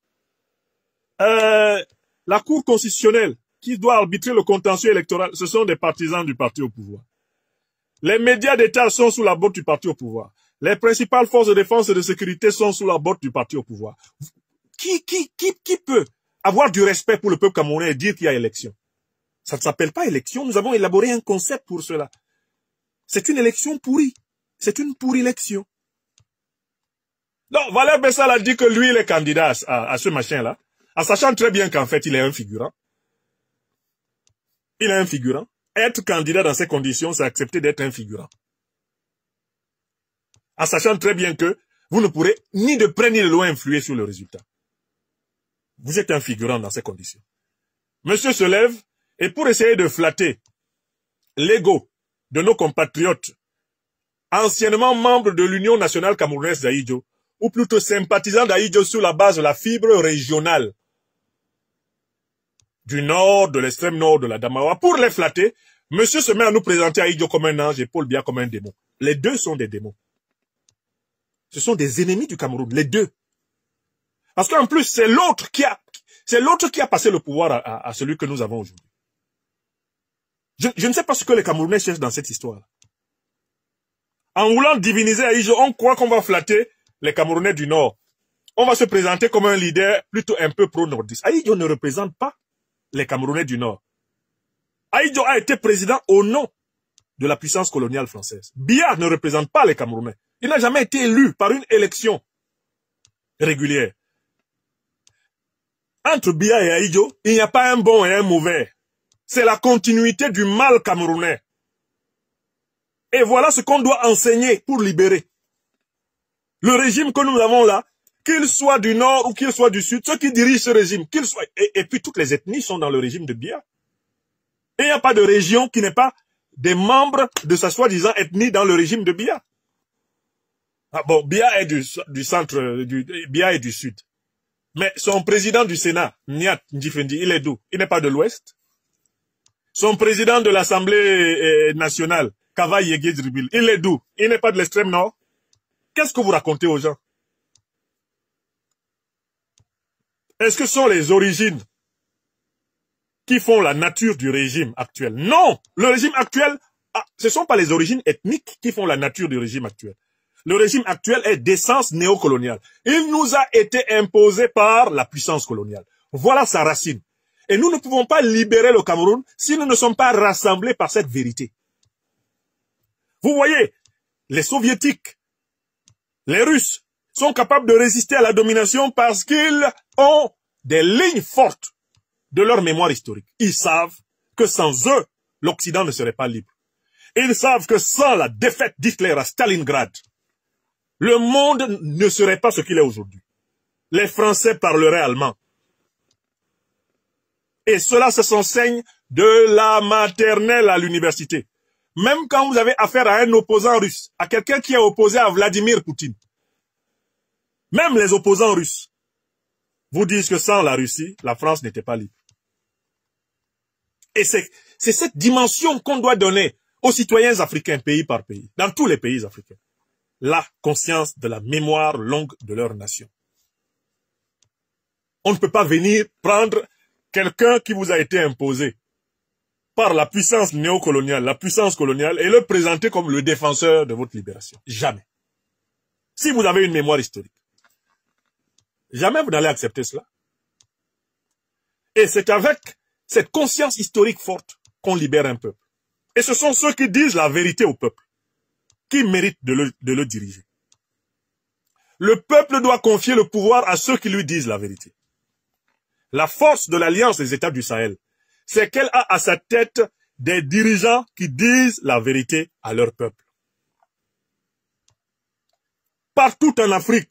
La Cour constitutionnelle, qui doit arbitrer le contentieux électoral, ce sont des partisans du parti au pouvoir. Les médias d'État sont sous la botte du parti au pouvoir. Les principales forces de défense et de sécurité sont sous la botte du parti au pouvoir. Qui peut avoir du respect pour le peuple camerounais et dire qu'il y a élection? Ça ne s'appelle pas élection. Nous avons élaboré un concept pour cela. C'est une élection pourrie. C'est une pourrie élection. Donc, Valère Bessal a dit que lui, il est candidat à ce machin-là, en sachant très bien qu'en fait, il est un figurant. Il est un figurant. Être candidat dans ces conditions, c'est accepter d'être un figurant. En sachant très bien que vous ne pourrez ni de près ni de loin influer sur le résultat. Vous êtes un figurant dans ces conditions. Monsieur se lève et pour essayer de flatter l'ego de nos compatriotes, anciennement membres de l'Union nationale camerounaise d'Ahidjo, ou plutôt sympathisants d'Ahidjo sur la base de la fibre régionale du nord, de l'extrême nord de la Damawa, pour les flatter, monsieur se met à nous présenter Ahidjo comme un ange et Paul Biya comme un démon. Les deux sont des démons. Ce sont des ennemis du Cameroun, les deux. Parce qu'en plus, c'est l'autre qui a passé le pouvoir à celui que nous avons aujourd'hui. Je ne sais pas ce que les Camerounais cherchent dans cette histoire. En voulant diviniser Ahidjo, on croit qu'on va flatter les Camerounais du Nord. On va se présenter comme un leader plutôt un peu pro-nordiste. Ahidjo ne représente pas les Camerounais du Nord. Ahidjo a été président au nom de la puissance coloniale française. Biya ne représente pas les Camerounais. Il n'a jamais été élu par une élection régulière. Entre Biya et Ahidjo, il n'y a pas un bon et un mauvais. C'est la continuité du mal camerounais. Et voilà ce qu'on doit enseigner pour libérer. Le régime que nous avons là, qu'il soit du nord ou qu'il soit du sud, ceux qui dirigent ce régime, qu'ils soient, et puis toutes les ethnies sont dans le régime de Biya. Et il n'y a pas de région qui n'est pas des membres de sa soi-disant ethnie dans le régime de Biya. Ah bon, Biya est du centre, Biya est du sud. Mais son président du Sénat, Niat Ndjifendi, il est d'où? Il n'est pas de l'ouest. Son président de l'Assemblée nationale, Kava Yegedribil, il est d'où? Il n'est pas de l'extrême nord. Qu'est-ce que vous racontez aux gens? Est-ce que ce sont les origines qui font la nature du régime actuel? Non! Le régime actuel, ce ne sont pas les origines ethniques qui font la nature du régime actuel. Le régime actuel est d'essence néocoloniale. Il nous a été imposé par la puissance coloniale. Voilà sa racine. Et nous ne pouvons pas libérer le Cameroun si nous ne sommes pas rassemblés par cette vérité. Vous voyez, les soviétiques, les Russes sont capables de résister à la domination parce qu'ils ont des lignes fortes de leur mémoire historique. Ils savent que sans eux, l'Occident ne serait pas libre. Ils savent que sans la défaite d'Hitler à Stalingrad, le monde ne serait pas ce qu'il est aujourd'hui. Les Français parleraient allemand. Et cela se s'enseigne de la maternelle à l'université. Même quand vous avez affaire à un opposant russe, à quelqu'un qui est opposé à Vladimir Poutine, même les opposants russes vous disent que sans la Russie, la France n'était pas libre. Et c'est cette dimension qu'on doit donner aux citoyens africains, pays par pays, dans tous les pays africains. La conscience de la mémoire longue de leur nation. On ne peut pas venir prendre quelqu'un qui vous a été imposé par la puissance néocoloniale, la puissance coloniale, et le présenter comme le défenseur de votre libération. Jamais. Si vous avez une mémoire historique. Jamais vous n'allez accepter cela. Et c'est avec cette conscience historique forte qu'on libère un peuple. Et ce sont ceux qui disent la vérité au peuple, qui méritent de le diriger. Le peuple doit confier le pouvoir à ceux qui lui disent la vérité. La force de l'Alliance des États du Sahel, c'est qu'elle a à sa tête des dirigeants qui disent la vérité à leur peuple. Partout en Afrique,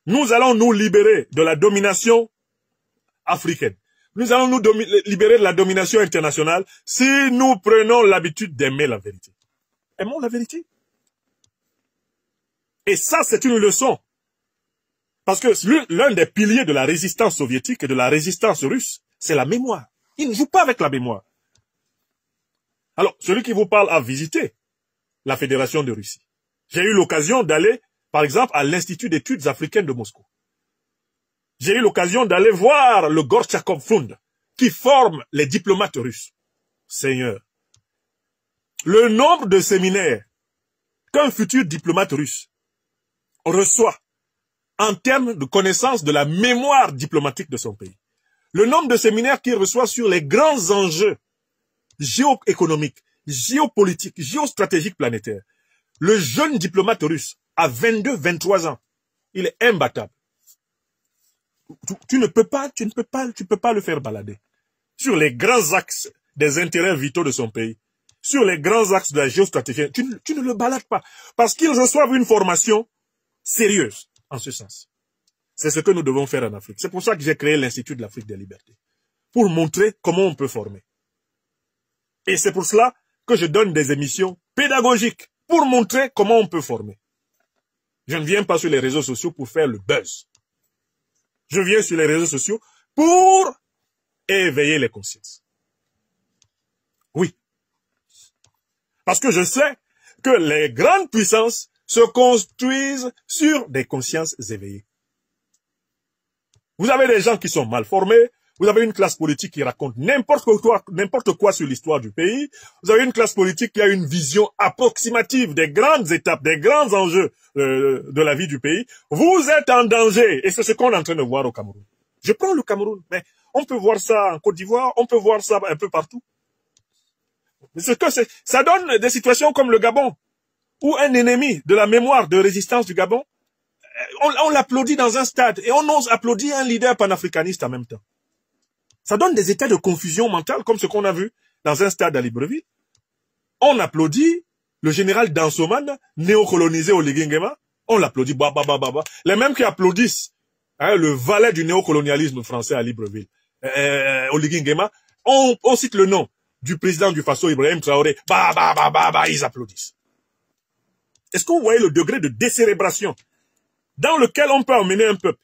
nous allons nous libérer de la domination africaine. Nous allons nous libérer de la domination internationale si nous prenons l'habitude d'aimer la vérité. Aimons la vérité. Et ça, c'est une leçon. Parce que l'un des piliers de la résistance soviétique et de la résistance russe, c'est la mémoire. Ils ne jouent pas avec la mémoire. Alors, celui qui vous parle a visité la Fédération de Russie. J'ai eu l'occasion d'aller, par exemple, à l'Institut d'études africaines de Moscou. J'ai eu l'occasion d'aller voir le Gorchakov Fund, qui forme les diplomates russes. Seigneur, le nombre de séminaires qu'un futur diplomate russe reçoit en termes de connaissance de la mémoire diplomatique de son pays. Le nombre de séminaires qu'il reçoit sur les grands enjeux géoéconomiques, géopolitiques, géostratégiques planétaires. Le jeune diplomate russe, à 22-23 ans, il est imbattable. Tu ne peux pas le faire balader. Sur les grands axes des intérêts vitaux de son pays, sur les grands axes de la géostratégie, tu ne le balades pas. Parce qu'ils reçoivent une formation sérieuse, en ce sens. C'est ce que nous devons faire en Afrique. C'est pour ça que j'ai créé l'Institut de l'Afrique des libertés. Pour montrer comment on peut former. Et c'est pour cela que je donne des émissions pédagogiques pour montrer comment on peut former. Je ne viens pas sur les réseaux sociaux pour faire le buzz. Je viens sur les réseaux sociaux pour éveiller les consciences. Oui. Parce que je sais que les grandes puissances se construisent sur des consciences éveillées. Vous avez des gens qui sont mal formés, vous avez une classe politique qui raconte n'importe quoi sur l'histoire du pays, vous avez une classe politique qui a une vision approximative des grandes étapes, des grands enjeux de la vie du pays. Vous êtes en danger, et c'est ce qu'on est en train de voir au Cameroun. Je prends le Cameroun, mais on peut voir ça en Côte d'Ivoire, on peut voir ça un peu partout. Ça donne des situations comme le Gabon, où un ennemi de la mémoire de résistance du Gabon, on l'applaudit dans un stade, et on ose applaudir un leader panafricaniste en même temps. Ça donne des états de confusion mentale, comme ce qu'on a vu dans un stade à Libreville. On applaudit le général Dansoman, néocolonisé au Ligingema. On l'applaudit, bah. Les mêmes qui applaudissent le valet du néocolonialisme français à Libreville, au Ligingema, on cite le nom du président du Faso, Ibrahim Traoré, ils applaudissent. Est-ce que vous voyez le degré de décérébration dans lequel on peut emmener un peuple?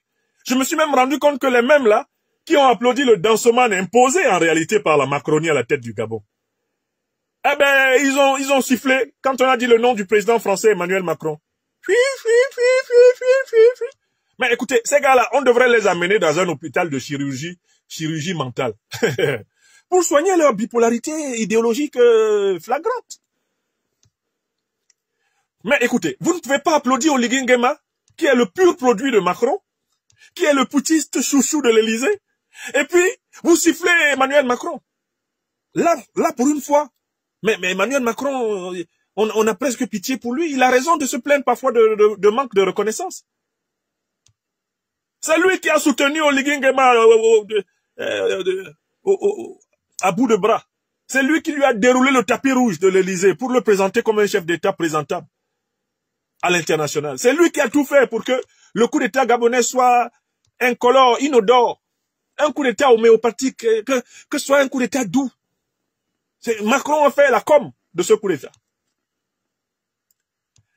Je me suis même rendu compte que les mêmes là, qui ont applaudi le Dansoman imposé en réalité par la Macronie à la tête du Gabon. Eh ben, ils ont sifflé quand on a dit le nom du président français Emmanuel Macron. Mais écoutez, ces gars-là, on devrait les amener dans un hôpital de chirurgie mentale, pour soigner leur bipolarité idéologique flagrante. Mais écoutez, vous ne pouvez pas applaudir Oligui Nguema, qui est le pur produit de Macron, qui est le putschiste chouchou de l'Élysée, et puis vous sifflez Emmanuel Macron. Là pour une fois. Mais Emmanuel Macron, on a presque pitié pour lui. Il a raison de se plaindre parfois de manque de reconnaissance. C'est lui qui a soutenu Oligui Nguema à bout de bras. C'est lui qui lui a déroulé le tapis rouge de l'Élysée pour le présenter comme un chef d'État présentable à l'international. C'est lui qui a tout fait pour que le coup d'État gabonais soit incolore, inodore, un coup d'État homéopathique, que ce soit un coup d'État doux. Macron a fait la com de ce coup d'État.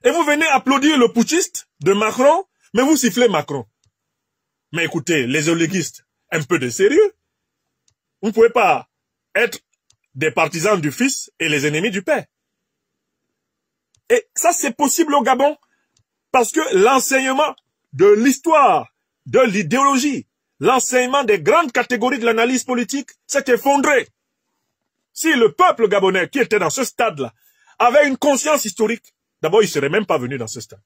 Et vous venez applaudir le putschiste de Macron, mais vous sifflez Macron. Mais écoutez, les oliguistes, un peu de sérieux. Vous ne pouvez pas être des partisans du fils et les ennemis du père. Et ça, c'est possible au Gabon, parce que l'enseignement de l'histoire, de l'idéologie, l'enseignement des grandes catégories de l'analyse politique s'est effondré. Si le peuple gabonais qui était dans ce stade-là avait une conscience historique, d'abord, il ne serait même pas venu dans ce stade.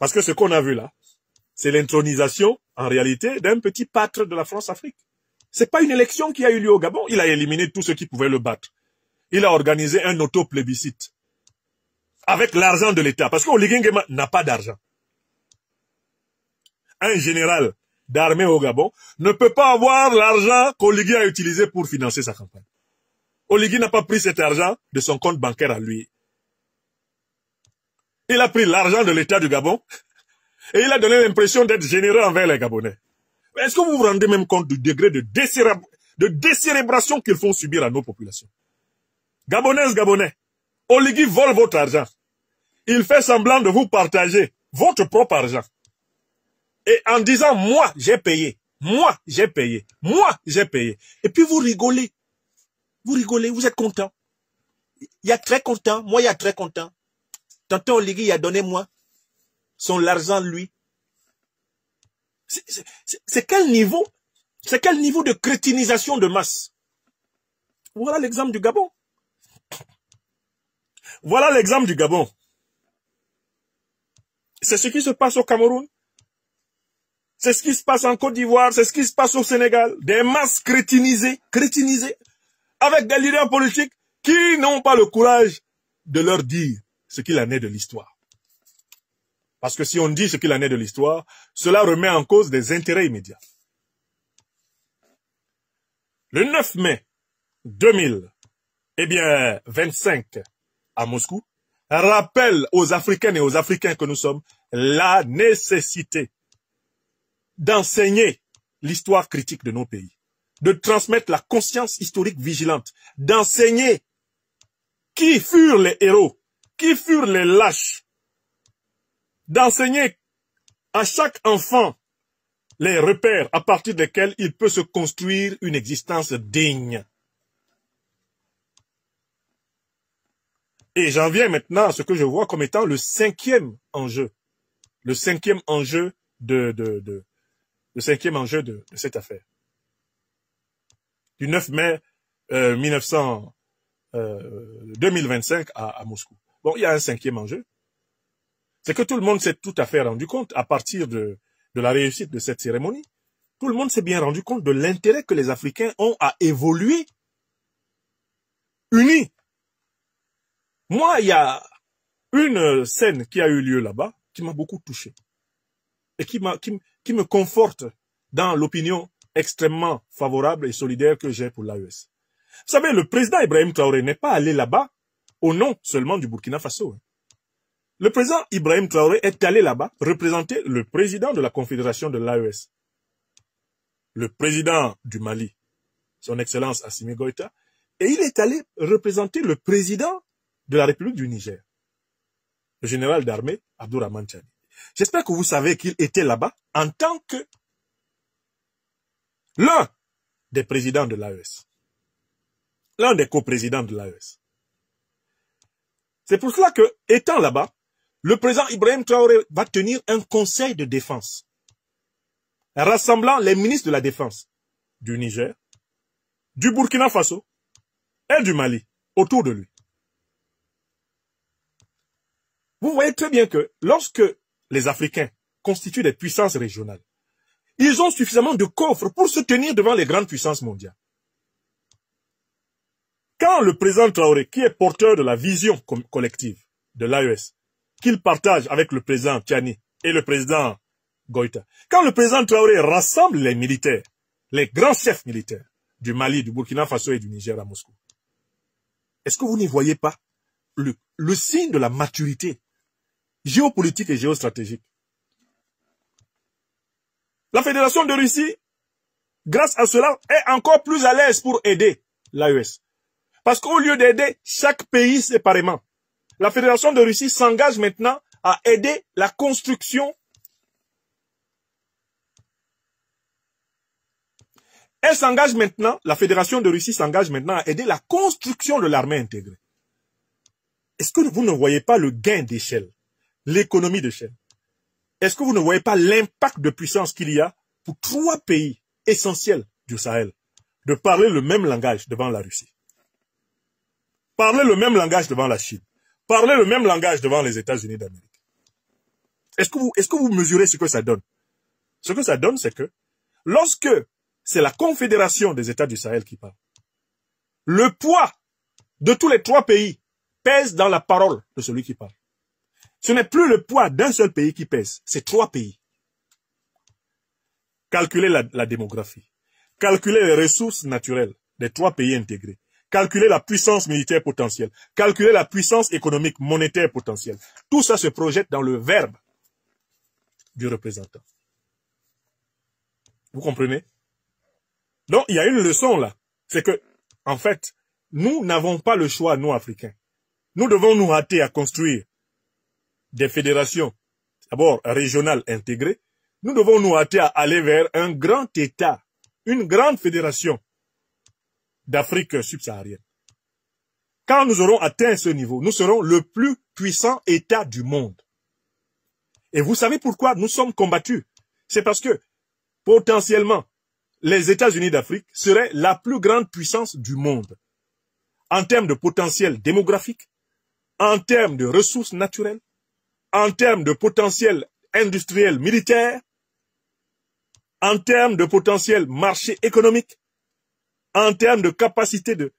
Parce que ce qu'on a vu là, c'est l'intronisation, en réalité, d'un petit pâtre de la France-Afrique. C'est pas une élection qui a eu lieu au Gabon. Il a éliminé tous ceux qui pouvaient le battre. Il a organisé un auto-plébiscite. Avec l'argent de l'État. Parce qu'Oligui Nguema n'a pas d'argent. Un général d'armée au Gabon ne peut pas avoir l'argent qu'Oligui a utilisé pour financer sa campagne. Oligui n'a pas pris cet argent de son compte bancaire à lui. Il a pris l'argent de l'État du Gabon et il a donné l'impression d'être généreux envers les Gabonais. Est-ce que vous vous rendez même compte du degré de décérébration qu'ils font subir à nos populations? Gabonaises, Gabonais, Oligui vole votre argent. Il fait semblant de vous partager votre propre argent. Et en disant, moi, j'ai payé. Moi, j'ai payé. Moi, j'ai payé. Et puis vous rigolez. Vous rigolez, vous êtes content. Il y a très content. Moi, il y a très content. Tonton Oligui a donné moi son argent, lui. C'est quel niveau? C'est quel niveau de crétinisation de masse? Voilà l'exemple du Gabon. Voilà l'exemple du Gabon. C'est ce qui se passe au Cameroun. C'est ce qui se passe en Côte d'Ivoire. C'est ce qui se passe au Sénégal. Des masses crétinisées, avec des leaders politiques qui n'ont pas le courage de leur dire ce qu'il en est de l'histoire. Parce que si on dit ce qu'il en est de l'histoire, cela remet en cause des intérêts immédiats. Le 9 mai 2025 à Moscou, rappelle aux Africaines et aux Africains que nous sommes la nécessité d'enseigner l'histoire critique de nos pays, de transmettre la conscience historique vigilante, d'enseigner qui furent les héros, qui furent les lâches, d'enseigner à chaque enfant les repères à partir desquels il peut se construire une existence digne. Et j'en viens maintenant à ce que je vois comme étant le cinquième enjeu. Le cinquième enjeu de cette affaire. Du 9 mai 2025 à Moscou. Bon, il y a un cinquième enjeu. C'est que tout le monde s'est tout à fait rendu compte, à partir de la réussite de cette cérémonie, tout le monde s'est bien rendu compte de l'intérêt que les Africains ont à évoluer unis. Moi, il y a une scène qui a eu lieu là-bas qui m'a beaucoup touché et qui me conforte dans l'opinion extrêmement favorable et solidaire que j'ai pour l'AES. Vous savez, le président Ibrahim Traoré n'est pas allé là-bas au nom seulement du Burkina Faso. Le président Ibrahim Traoré est allé là-bas représenter le président de la Confédération de l'AES, le président du Mali, son Excellence Assimi Goïta, et il est allé représenter le président de la République du Niger, le général d'armée Abdourahmane Tchani. J'espère que vous savez qu'il était là-bas en tant que l'un des présidents de l'AES, l'un des coprésidents de l'AES. C'est pour cela que, étant là-bas, le président Ibrahim Traoré va tenir un conseil de défense, rassemblant les ministres de la Défense du Niger, du Burkina Faso et du Mali autour de lui. Vous voyez très bien que lorsque les Africains constituent des puissances régionales, ils ont suffisamment de coffres pour se tenir devant les grandes puissances mondiales. Quand le président Traoré, qui est porteur de la vision collective de l'AES, qu'il partage avec le président Tchani et le président Goïta, quand le président Traoré rassemble les militaires, les grands chefs militaires du Mali, du Burkina Faso et du Niger à Moscou, est-ce que vous n'y voyez pas le signe de la maturité géopolitique et géostratégique? La Fédération de Russie, grâce à cela, est encore plus à l'aise pour aider l'AES. Parce qu'au lieu d'aider chaque pays séparément, la Fédération de Russie s'engage maintenant à aider la construction. Elle s'engage maintenant, la Fédération de Russie s'engage maintenant à aider la construction de l'armée intégrée. Est-ce que vous ne voyez pas le gain d'échelle, l'économie d'échelle? Est-ce que vous ne voyez pas l'impact de puissance qu'il y a pour 3 pays essentiels du Sahel de parler le même langage devant la Russie? Parler le même langage devant la Chine. Parler le même langage devant les États-Unis d'Amérique. Est-ce que vous mesurez ce que ça donne? Ce que ça donne, c'est que lorsque c'est la Confédération des États du Sahel qui parle, le poids de tous les 3 pays pèse dans la parole de celui qui parle. Ce n'est plus le poids d'un seul pays qui pèse, c'est 3 pays. Calculez la démographie, calculez les ressources naturelles des 3 pays intégrés, calculez la puissance militaire potentielle, calculez la puissance économique monétaire potentielle. Tout ça se projette dans le verbe du représentant. Vous comprenez? Donc, il y a une leçon là. C'est que, en fait, nous n'avons pas le choix, nous, Africains. Nous devons nous hâter à construire des fédérations, d'abord régionales intégrées. Nous devons nous hâter à aller vers un grand État, une grande fédération d'Afrique subsaharienne. Quand nous aurons atteint ce niveau, nous serons le plus puissant État du monde. Et vous savez pourquoi nous sommes combattus? C'est parce que, potentiellement, les États-Unis d'Afrique seraient la plus grande puissance du monde. En termes de potentiel démographique, en termes de ressources naturelles, en termes de potentiel industriel militaire, en termes de potentiel marché économique, en termes de capacité de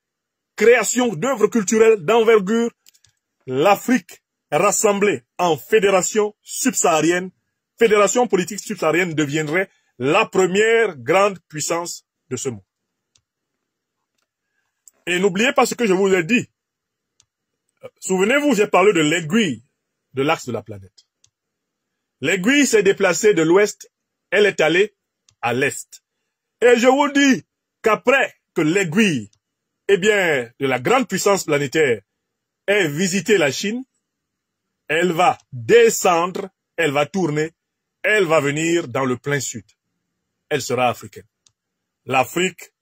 création d'œuvres culturelles d'envergure, l'Afrique rassemblée en fédération subsaharienne, fédération politique subsaharienne deviendrait la première grande puissance de ce monde. Et n'oubliez pas ce que je vous ai dit. Souvenez-vous, j'ai parlé de l'aiguille de l'axe de la planète. L'aiguille s'est déplacée de l'ouest, elle est allée à l'est. Et je vous dis qu'après que l'aiguille, eh bien, de la grande puissance planétaire ait visité la Chine, elle va descendre, elle va tourner, elle va venir dans le plein sud. Elle sera africaine. L'Afrique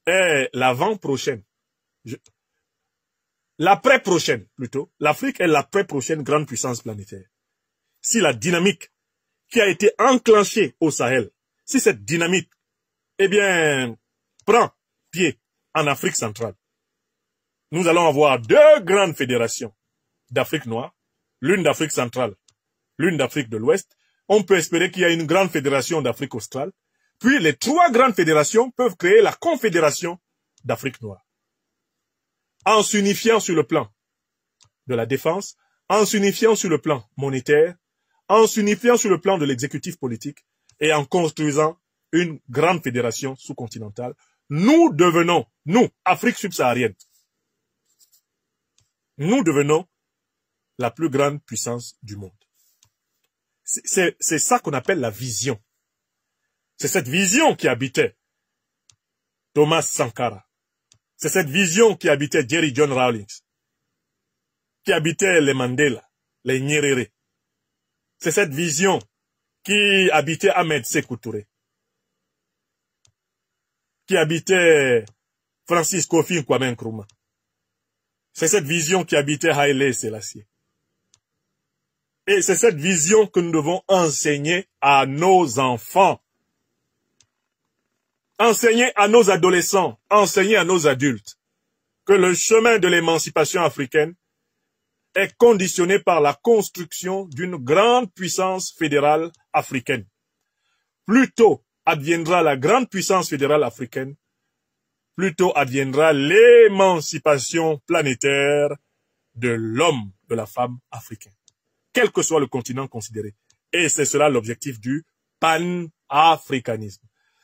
est l'avant-prochaine. L'après-prochaine, plutôt. L'Afrique est l'après-prochaine grande puissance planétaire. Si la dynamique qui a été enclenchée au Sahel, si cette dynamique, eh bien, prend pied en Afrique centrale, nous allons avoir deux grandes fédérations d'Afrique noire, l'une d'Afrique centrale, l'une d'Afrique de l'Ouest. On peut espérer qu'il y a une grande fédération d'Afrique australe. Puis les trois grandes fédérations peuvent créer la confédération d'Afrique noire. En s'unifiant sur le plan de la défense, en s'unifiant sur le plan monétaire, en s'unifiant sur le plan de l'exécutif politique et en construisant une grande fédération sous-continentale, nous devenons, nous, Afrique subsaharienne, nous devenons la plus grande puissance du monde. C'est ça qu'on appelle la vision. C'est cette vision qui habitait Thomas Sankara. C'est cette vision qui habitait Jerry John Rawlings, qui habitait les Mandela, les Nyerere. C'est cette vision qui habitait Ahmed Sékou Touré, qui habitait Francis Kofi Kwame Nkrumah. C'est cette vision qui habitait Haïlé Sélassié. Et c'est cette vision que nous devons enseigner à nos enfants. Enseigner à nos adolescents, enseigner à nos adultes que le chemin de l'émancipation africaine est conditionné par la construction d'une grande puissance fédérale africaine. Plus tôt adviendra la grande puissance fédérale africaine, plus tôt adviendra l'émancipation planétaire de l'homme, de la femme africaine, quel que soit le continent considéré. Et c'est cela l'objectif du pan-africanisme.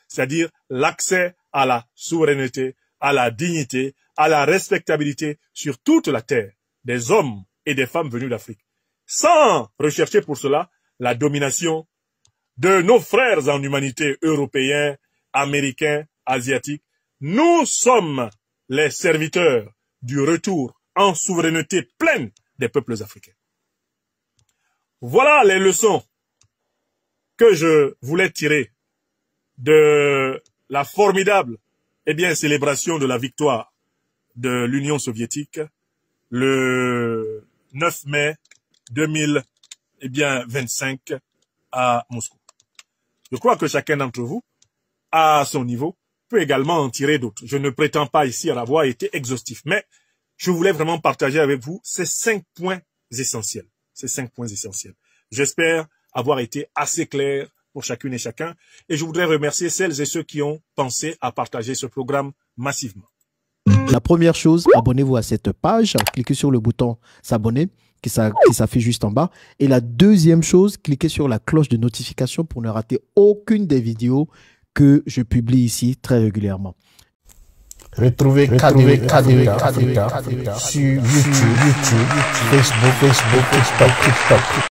C'est-à-dire l'accès à la souveraineté, à la dignité, à la respectabilité sur toute la terre des hommes et des femmes venus d'Afrique, sans rechercher pour cela la domination de nos frères en humanité européens, américains, asiatiques. Nous sommes les serviteurs du retour en souveraineté pleine des peuples africains. Voilà les leçons que je voulais tirer de la formidable célébration de la victoire de l'Union soviétique le 9 mai 2025 à Moscou. Je crois que chacun d'entre vous, à son niveau, peut également en tirer d'autres. Je ne prétends pas ici avoir été exhaustif, mais je voulais vraiment partager avec vous ces 5 points essentiels. Ces 5 points essentiels. J'espère avoir été assez clair pour chacune et chacun. Et je voudrais remercier celles et ceux qui ont pensé à partager ce programme massivement. La première chose, abonnez-vous à cette page. Cliquez sur le bouton s'abonner qui s'affiche juste en bas. Et la deuxième chose, cliquez sur la cloche de notification pour ne rater aucune des vidéos que je publie ici très régulièrement. Retrouvez KDW Africa sur YouTube, Facebook, TikTok.